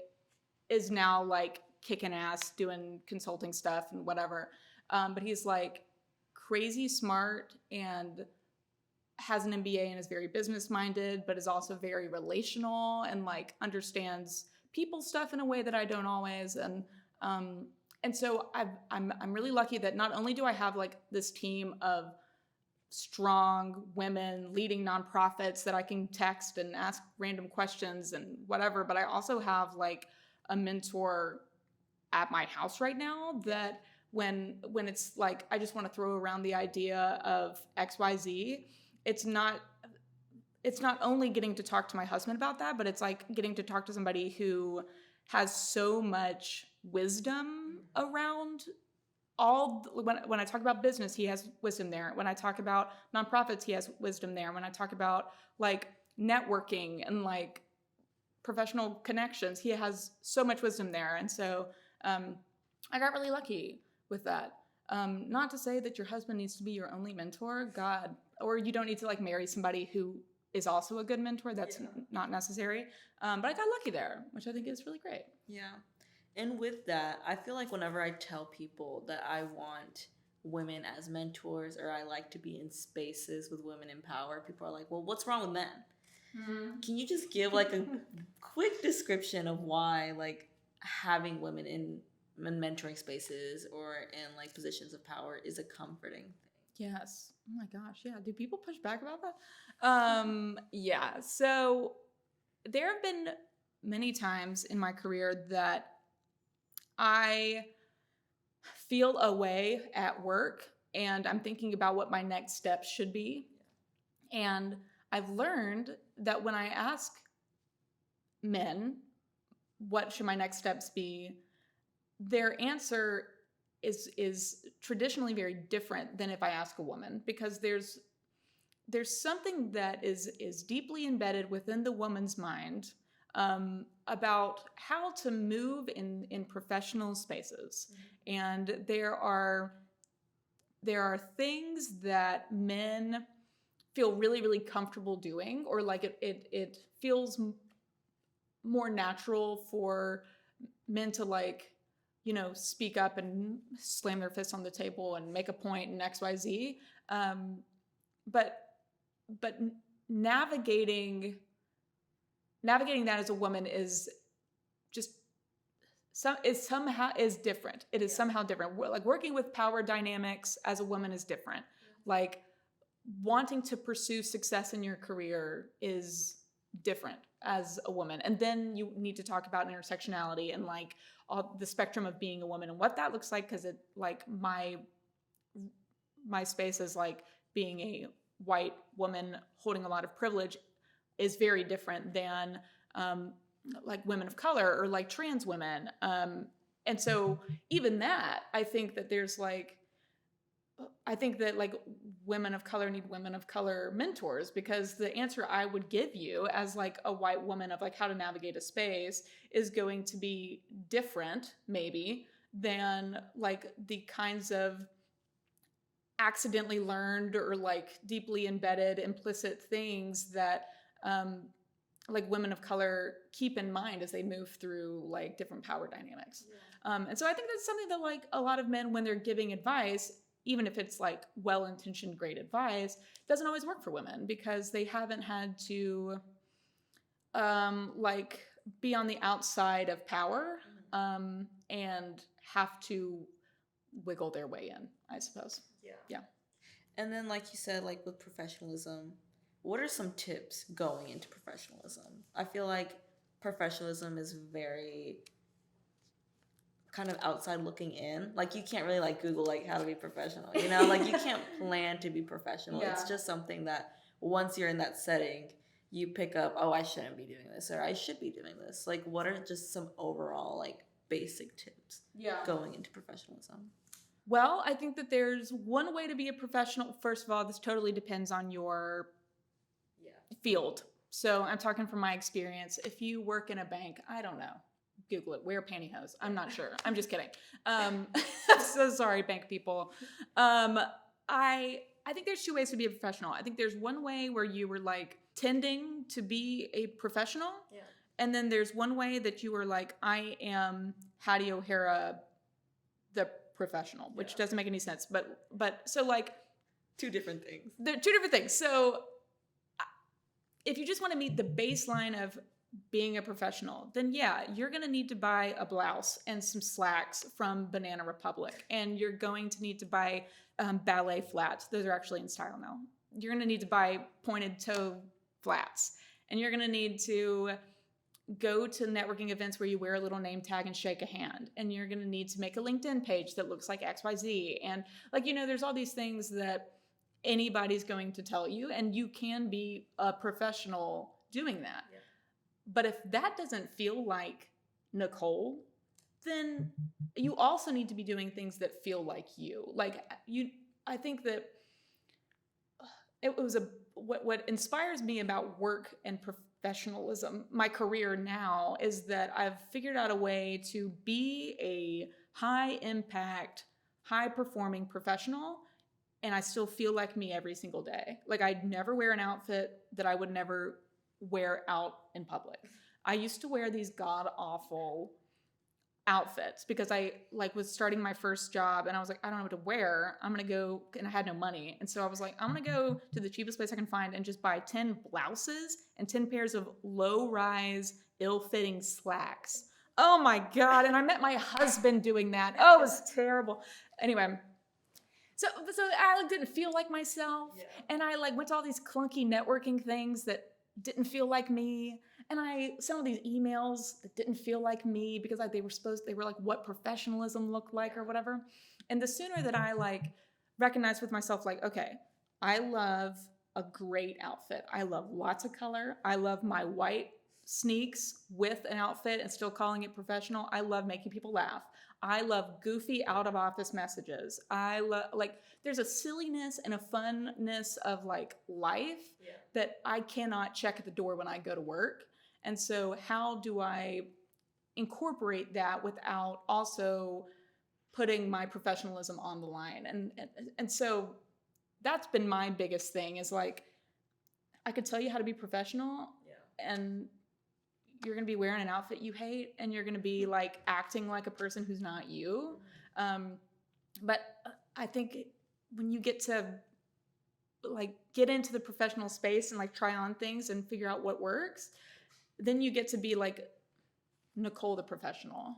is now like kicking ass doing consulting stuff and whatever. But he's like crazy smart and has an MBA and is very business minded, but is also very relational and like understands people stuff in a way that I don't always. And so I'm really lucky that not only do I have like this team of strong women leading nonprofits that I can text and ask random questions and whatever, but I also have like a mentor at my house right now that when it's like I just want to throw around the idea of XYZ, it's not only getting to talk to my husband about that, but it's like getting to talk to somebody who has so much wisdom around when I talk about business, he has wisdom there. When I talk about nonprofits, he has wisdom there. When I talk about like networking and like professional connections, he has so much wisdom there. And so I got really lucky with that. Not to say that your husband needs to be your only mentor, God, or you don't need to like marry somebody who is also a good mentor. That's not necessary. But I got lucky there, which I think is really great. Yeah. And with that, I feel like whenever I tell people that I want women as mentors or I like to be in spaces with women in power, people are like, well, what's wrong with men? Can you just give like a quick description of why like having women in mentoring spaces or in like positions of power is a comforting thing? Yes. Oh my gosh. Yeah. Do people push back about that? Yeah. So there have been many times in my career that I feel a way at work and I'm thinking about what my next step should be. And I've learned that when I ask men, what should my next steps be? Their answer is traditionally very different than if I ask a woman, because there's something that is deeply embedded within the woman's mind about how to move in professional spaces. And there are things that men feel really, really comfortable doing, or like it feels more natural for men to like, you know, speak up and slam their fists on the table and make a point in XYZ. But navigating that as a woman is just is different. It is somehow different. Like working with power dynamics as a woman is different. Like wanting to pursue success in your career is different as a woman. And then you need to talk about intersectionality and like all the spectrum of being a woman and what that looks like, because it like my space is like being a white woman holding a lot of privilege is very different than like women of color or like trans women. And so even that, I think that like women of color need women of color mentors, because the answer I would give you as like a white woman of like how to navigate a space is going to be different maybe than like the kinds of accidentally learned or like deeply embedded implicit things that like women of color keep in mind as they move through like different power dynamics. And so I think that's something that like a lot of men, when they're giving advice, even if it's like well-intentioned great advice, doesn't always work for women, because they haven't had to like be on the outside of power and have to wiggle their way in, I suppose. Yeah. And then, like you said, like with professionalism, what are some tips going into professionalism? I feel like professionalism is very kind of outside looking in. Like you can't really like Google like how to be professional, you know? Like you can't plan to be professional. Yeah. It's just something that once you're in that setting, you pick up, oh, I shouldn't be doing this, or I should be doing this. Like what are just some overall like basic tips going into professionalism? Well, I think that there's one way to be a professional. First of all, this totally depends on your field. So I'm talking from my experience. If you work in a bank, I don't know. Google it. Wear pantyhose. I'm not sure. I'm just kidding. I'm so sorry, bank people. I think there's two ways to be a professional. I think there's one way where you were like tending to be a professional. Yeah. And then there's one way that you were like, I am Hattie O Hara, the professional, which doesn't make any sense. But so like Two different things. they're two different things. So if you just want to meet the baseline of being a professional, then yeah, you're going to need to buy a blouse and some slacks from Banana Republic. And you're going to need to buy ballet flats. Those are actually in style now. You're going to need to buy pointed toe flats. And you're going to need to go to networking events where you wear a little name tag and shake a hand. And you're going to need to make a LinkedIn page that looks like XYZ. And like, you know, there's all these things that anybody's going to tell you, and you can be a professional doing that. Yeah. But if that doesn't feel like Nicole, then you also need to be doing things that feel like you. Like I think that it was what inspires me about work and professionalism, my career now, is that I've figured out a way to be a high impact, high performing professional, and I still feel like me every single day. Like I'd never wear an outfit that I would never wear out in public. I used to wear these god awful outfits because I like was starting my first job and I was like, I don't know what to wear. I'm going to go, and I had no money. And so I was like, I'm going to go to the cheapest place I can find and just buy 10 blouses and 10 pairs of low rise, ill fitting slacks. Oh my God. And I met my husband doing that. Oh, it was terrible. Anyway. So I didn't feel like myself. Yeah. And I like went to all these clunky networking things that didn't feel like me. And I sent all these emails that didn't feel like me because like they were like what professionalism looked like or whatever. And the sooner that I like recognized with myself, like, okay, I love a great outfit. I love lots of color. I love my white sneaks with an outfit and still calling it professional. I love making people laugh. I love goofy out of office messages. I love like there's a silliness and a funness of like life that I cannot check at the door when I go to work. And so how do I incorporate that without also putting my professionalism on the line? And so that's been my biggest thing is like, I could tell you how to be professional and you're going to be wearing an outfit you hate and you're going to be like acting like a person who's not you. But I think when you get to like get into the professional space and like try on things and figure out what works, then you get to be like Nicole the professional.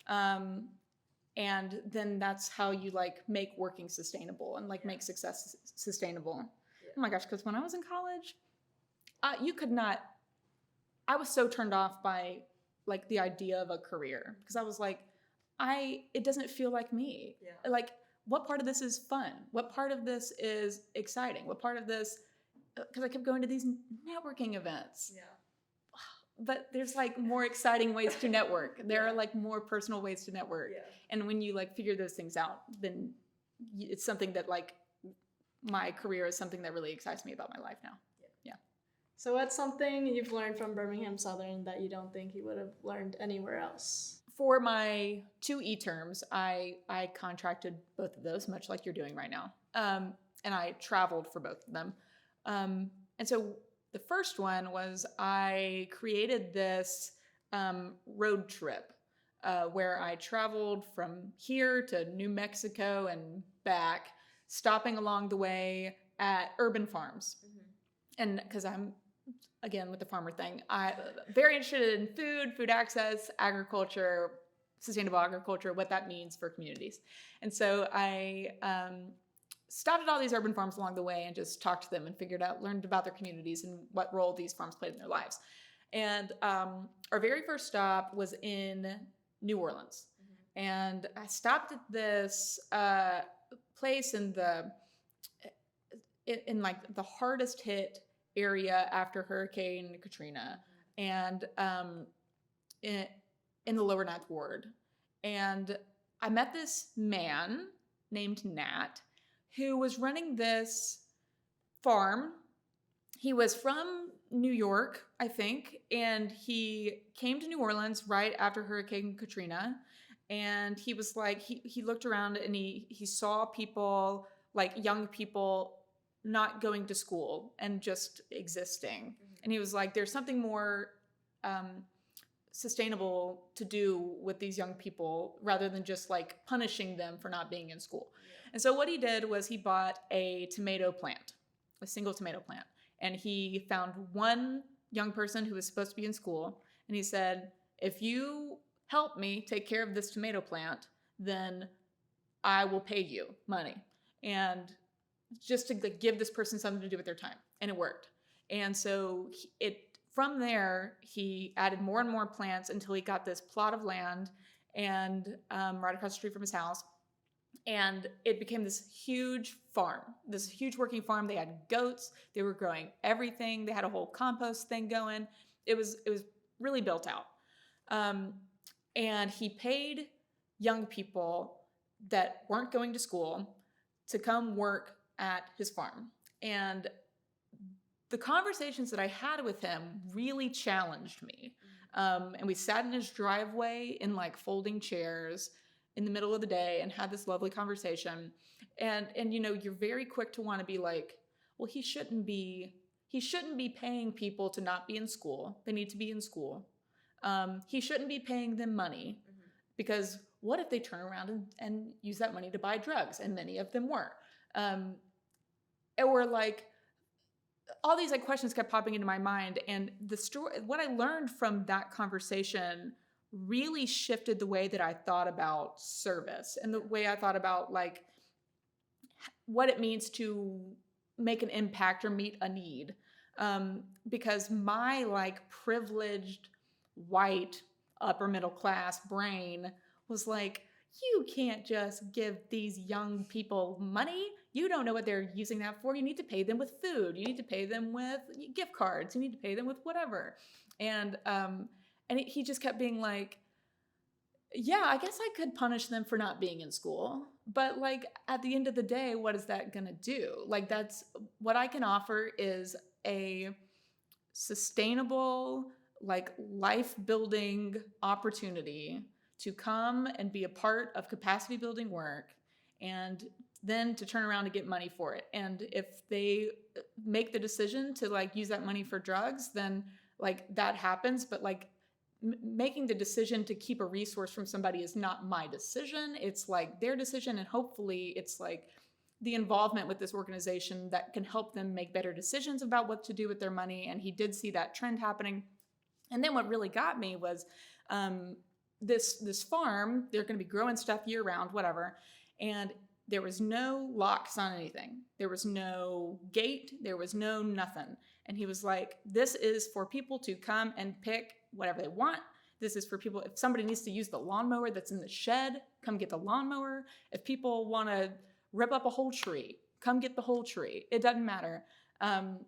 And then that's how you like make working sustainable and like make success sustainable. Oh my gosh, because when I was in college, you could not, I was so turned off by like the idea of a career because I was like, it doesn't feel like me. Like what part of this is fun? What part of this is exciting? What part of this, because I kept going to these networking events. But there's like more exciting ways to network. There are like more personal ways to network. And when you like figure those things out, then it's something that like my career is something that really excites me about my life now. So what's something you've learned from Birmingham Southern that you don't think you would have learned anywhere else? For my 2 E-terms, I contracted both of those, much like you're doing right now. And I traveled for both of them. And so the first one was I created this road trip where I traveled from here to New Mexico and back, stopping along the way at urban farms. And because I'm, again, with the farmer thing, I'm very interested in food access, agriculture, sustainable agriculture, what that means for communities. And so I stopped at all these urban farms along the way and just talked to them and learned about their communities and what role these farms played in their lives. And our very first stop was in New Orleans. And I stopped at this place in like the hardest hit area after Hurricane Katrina, and in the lower Ninth Ward. And I met this man named Nat who was running this farm. He was from New York, I think, and he came to New Orleans right after Hurricane Katrina. And he was like, he looked around and he saw people, like young people, not going to school and just existing. And he was like, there's something more sustainable to do with these young people rather than just like punishing them for not being in school. And so what he did was he bought a tomato plant, a single tomato plant. And he found one young person who was supposed to be in school. And he said, if you help me take care of this tomato plant, then I will pay you money. And just to give this person something to do with their time. And it worked. And so from there, he added more and more plants until he got this plot of land and right across the street from his house. And it became this huge farm, this huge working farm. They had goats. They were growing everything. They had a whole compost thing going. It was really built out. And he paid young people that weren't going to school to come work at his farm. And the conversations that I had with him really challenged me. And we sat in his driveway in like folding chairs in the middle of the day and had this lovely conversation. And you know, you're very quick to want to be like, well, he shouldn't be paying people to not be in school. They need to be in school. He shouldn't be paying them money because what if they turn around and use that money to buy drugs? And many of them were. Or like all these like questions kept popping into my mind, and the story, what I learned from that conversation really shifted the way that I thought about service and the way I thought about like what it means to make an impact or meet a need. Because my like privileged white upper middle class brain was like, you can't just give these young people money. You don't know what they're using that for. You need to pay them with food. You need to pay them with gift cards. You need to pay them with whatever. And he just kept being like, yeah, I guess I could punish them for not being in school. But like at the end of the day, what is that gonna do? Like that's what I can offer is a sustainable, like life building opportunity to come and be a part of capacity building work, and then to turn around and get money for it. And if they make the decision to like use that money for drugs, then like that happens. But like making the decision to keep a resource from somebody is not my decision. It's like their decision. And hopefully it's like the involvement with this organization that can help them make better decisions about what to do with their money. And he did see that trend happening. And then what really got me was this farm, they're going to be growing stuff year round, whatever. And there was no locks on anything. There was no gate. There was no nothing. And he was like, this is for people to come and pick whatever they want. This is for people, if somebody needs to use the lawnmower that's in the shed, come get the lawnmower. If people want to rip up a whole tree, come get the whole tree. It doesn't matter. And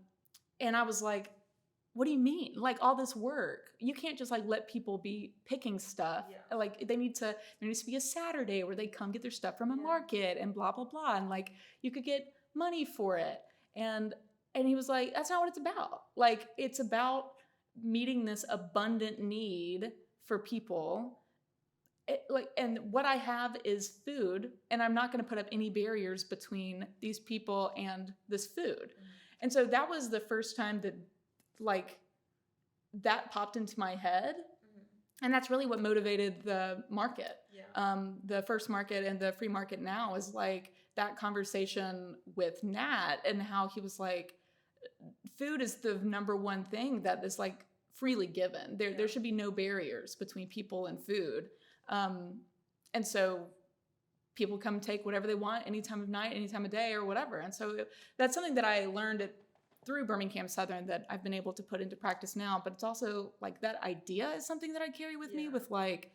I was like, what do you mean? Like all this work, you can't just like let people be picking stuff. Yeah. Like there needs to be a Saturday where they come get their stuff from a market and blah, blah, blah. And like, you could get money for it. And he was like, that's not what it's about. Like, it's about meeting this abundant need for people. And what I have is food, and I'm not going to put up any barriers between these people and this food. Mm-hmm. And so that was the first time that like that popped into my head. Mm-hmm. And that's really what motivated the market. Yeah. The first market and the free market now is like that conversation with Nat and how he was like, food is the number one thing that is like freely given. There should be no barriers between people and food. And so people come take whatever they want any time of night, any time of day or whatever. And so that's something that I learned through Birmingham Southern that I've been able to put into practice now. But it's also like that idea is something that I carry with me with like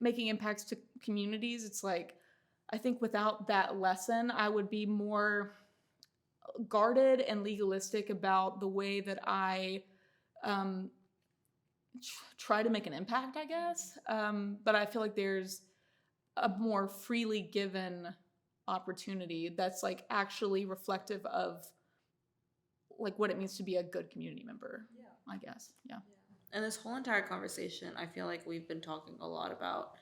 making impacts to communities. It's like, I think without that lesson, I would be more guarded and legalistic about the way that I try to make an impact, I guess. But I feel like there's a more freely given opportunity that's like actually reflective of like what it means to be a good community member, I guess. Yeah. And this whole entire conversation, I feel like we've been talking a lot about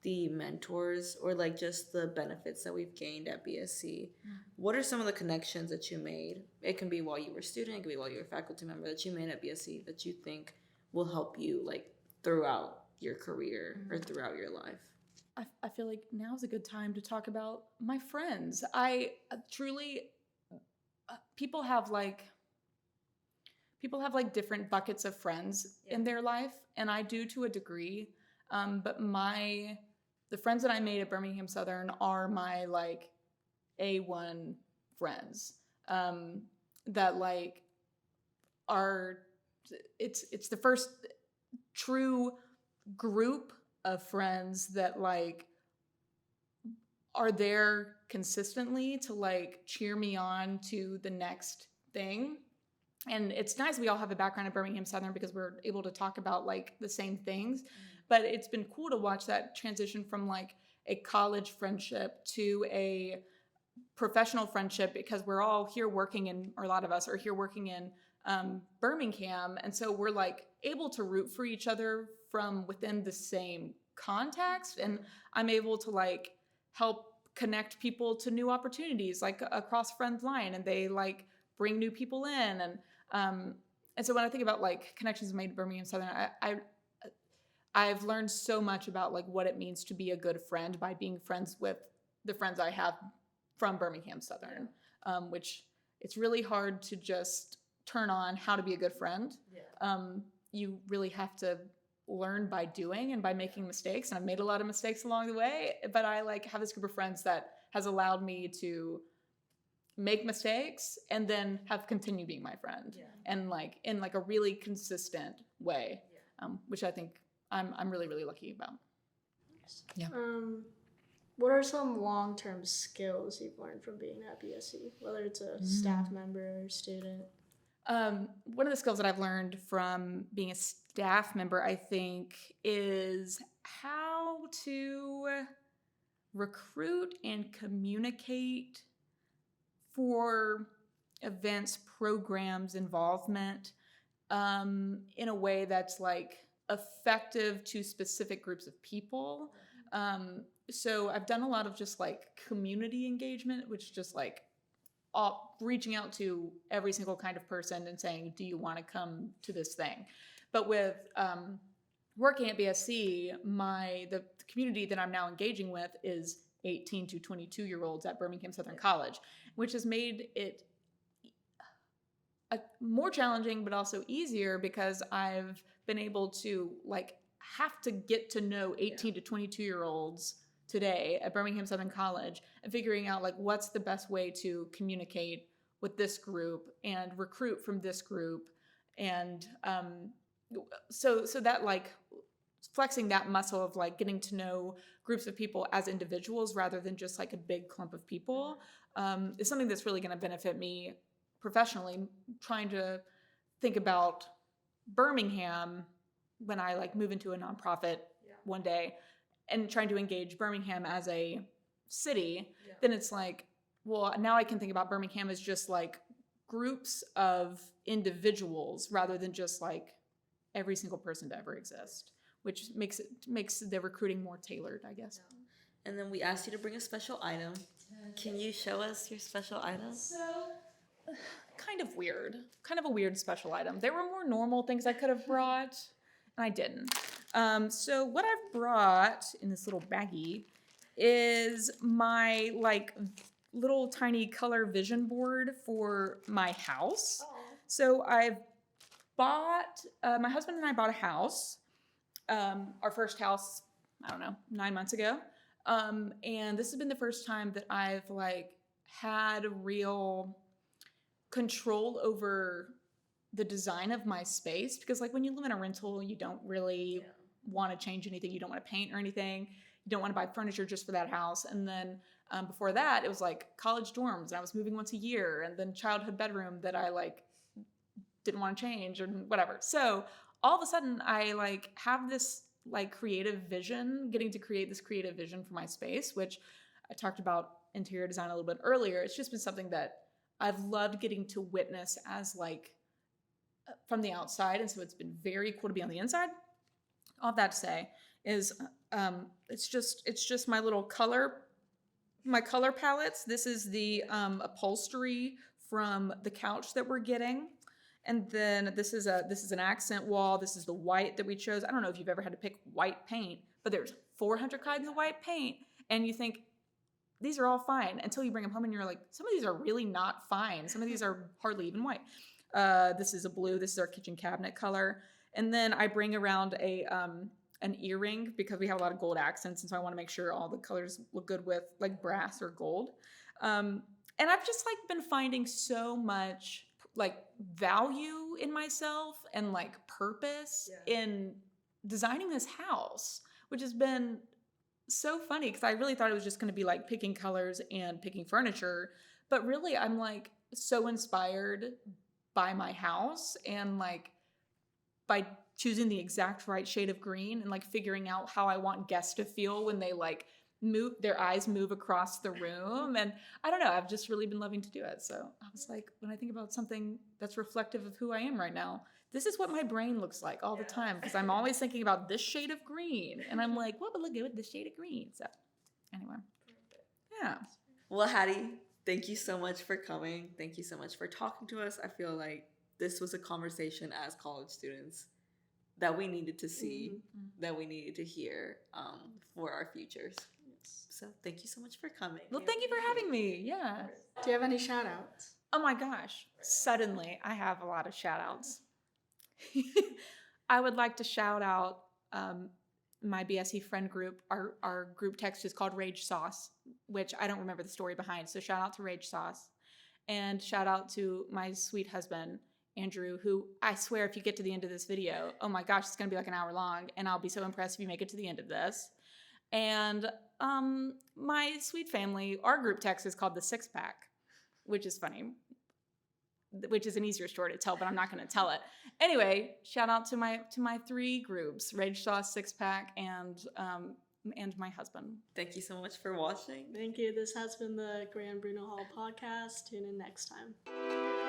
the mentors or like just the benefits that we've gained at BSC. What are some of the connections that you made? It can be while you were a student, it can be while you were a faculty member that you made at BSC that you think will help you like throughout your career or throughout your life. I feel like now's a good time to talk about my friends. I truly, people have like different buckets of friends in their life, and I do to a degree. But the friends that I made at Birmingham Southern are my like A1 friends, that like it's the first true group of friends that like are there consistently to like cheer me on to the next thing. And it's nice we all have a background at Birmingham Southern because we're able to talk about like the same things. But it's been cool to watch that transition from like a college friendship to a professional friendship because we're all here working or a lot of us are here working in Birmingham. And so we're like able to root for each other from within the same context. And I'm able to like help connect people to new opportunities like across friends line, and they like bring new people in. And so when I think about like connections made at Birmingham Southern, I've learned so much about like what it means to be a good friend by being friends with the friends I have from Birmingham Southern, which it's really hard to just turn on how to be a good friend. You really have to learn by doing and by making mistakes. And I've made a lot of mistakes along the way, but I like have this group of friends that has allowed me to make mistakes and then have continued being my friend and like in like a really consistent way, which I think I'm really, really lucky about. Yeah. What are some long-term skills you've learned from being at BSC, whether it's a staff member or student? One of the skills that I've learned from being a staff member, I think, is how to recruit and communicate for events, programs, involvement in a way that's like effective to specific groups of people. So I've done a lot of just like community engagement, which just like reaching out to every single kind of person and saying, do you want to come to this thing? But with working at BSC, the community that I'm now engaging with is 18 to 22-year-olds at Birmingham Southern College, which has made it more challenging, but also easier because I've been able to like have to get to know 18 to 22-year-olds today at Birmingham Southern College and figuring out like what's the best way to communicate with this group and recruit from this group. And so that like flexing that muscle of like getting to know groups of people as individuals rather than just like a big clump of people is something that's really going to benefit me professionally, trying to think about Birmingham when I like move into a nonprofit one day and trying to engage Birmingham as a city, then it's like, well, now I can think about Birmingham as just like groups of individuals rather than just like every single person to ever exist, which makes the recruiting more tailored, I guess. And then we asked you to bring a special item. Can you show us your special item? So, kind of a weird special item. There were more normal things I could have brought, and I didn't. So what I've brought in this little baggie is my like little tiny color vision board for my house. So I've bought, my husband and I bought a house, our first house, I don't know, 9 months ago. And this has been the first time that I've like had real control over the design of my space, because like when you live in a rental, you don't really want to change anything. You don't want to paint or anything. You don't want to buy furniture just for that house. And then before that, it was like college dorms and I was moving once a year, and then childhood bedroom that I like didn't want to change or whatever. So all of a sudden I like have this like creative vision, getting to create this creative vision for my space, which I talked about interior design a little bit earlier. It's just been something that I've loved getting to witness as like from the outside. And so it's been very cool to be on the inside. All that to say is it's just my little color palettes. This is the upholstery from the couch that we're getting. And then this is an accent wall. This is the white that we chose. I don't know if you've ever had to pick white paint, but there's 400 kinds of white paint. And you think, these are all fine, until you bring them home and you're like, some of these are really not fine. Some of these are hardly even white. This is a blue. This is our kitchen cabinet color. And then I bring around an earring because we have a lot of gold accents. And so I want to make sure all the colors look good with like brass or gold. And I've just like been finding so much like value in myself and like purpose in designing this house, which has been so funny because I really thought it was just going to be like picking colors and picking furniture. But really, I'm like so inspired by my house and like by choosing the exact right shade of green and like figuring out how I want guests to feel when they like move, their eyes move across the room. And I don't know, I've just really been loving to do it. So I was like, when I think about something that's reflective of who I am right now, this is what my brain looks like all the time, because I'm always thinking about this shade of green. And I'm like, what would look good with this shade of green? So anyway, yeah. Well, Hattie, thank you so much for coming. Thank you so much for talking to us. I feel like this was a conversation as college students that we needed to see, Mhm. that we needed to hear for our futures. Yes. So thank you so much for coming. Well, thank you for having me. Yeah. Do you have any shout outs? Oh my gosh. Suddenly, I have a lot of shout outs. I would like to shout out my BSE friend group. Our group text is called Rage Sauce, which I don't remember the story behind. So shout out to Rage Sauce. And shout out to my sweet husband, Andrew, who I swear if you get to the end of this video, oh my gosh, it's going to be like an hour long. And I'll be so impressed if you make it to the end of this. And my sweet family, our group text is called the Six Pack, which is funny, which is an easier story to tell, but I'm not going to tell it. Anyway, shout out to my 3 groups: Rage Sauce, Six Pack, and my husband. Thank you so much for watching. Thank you. This has been the Grand Bruno Hall podcast. Tune in next time.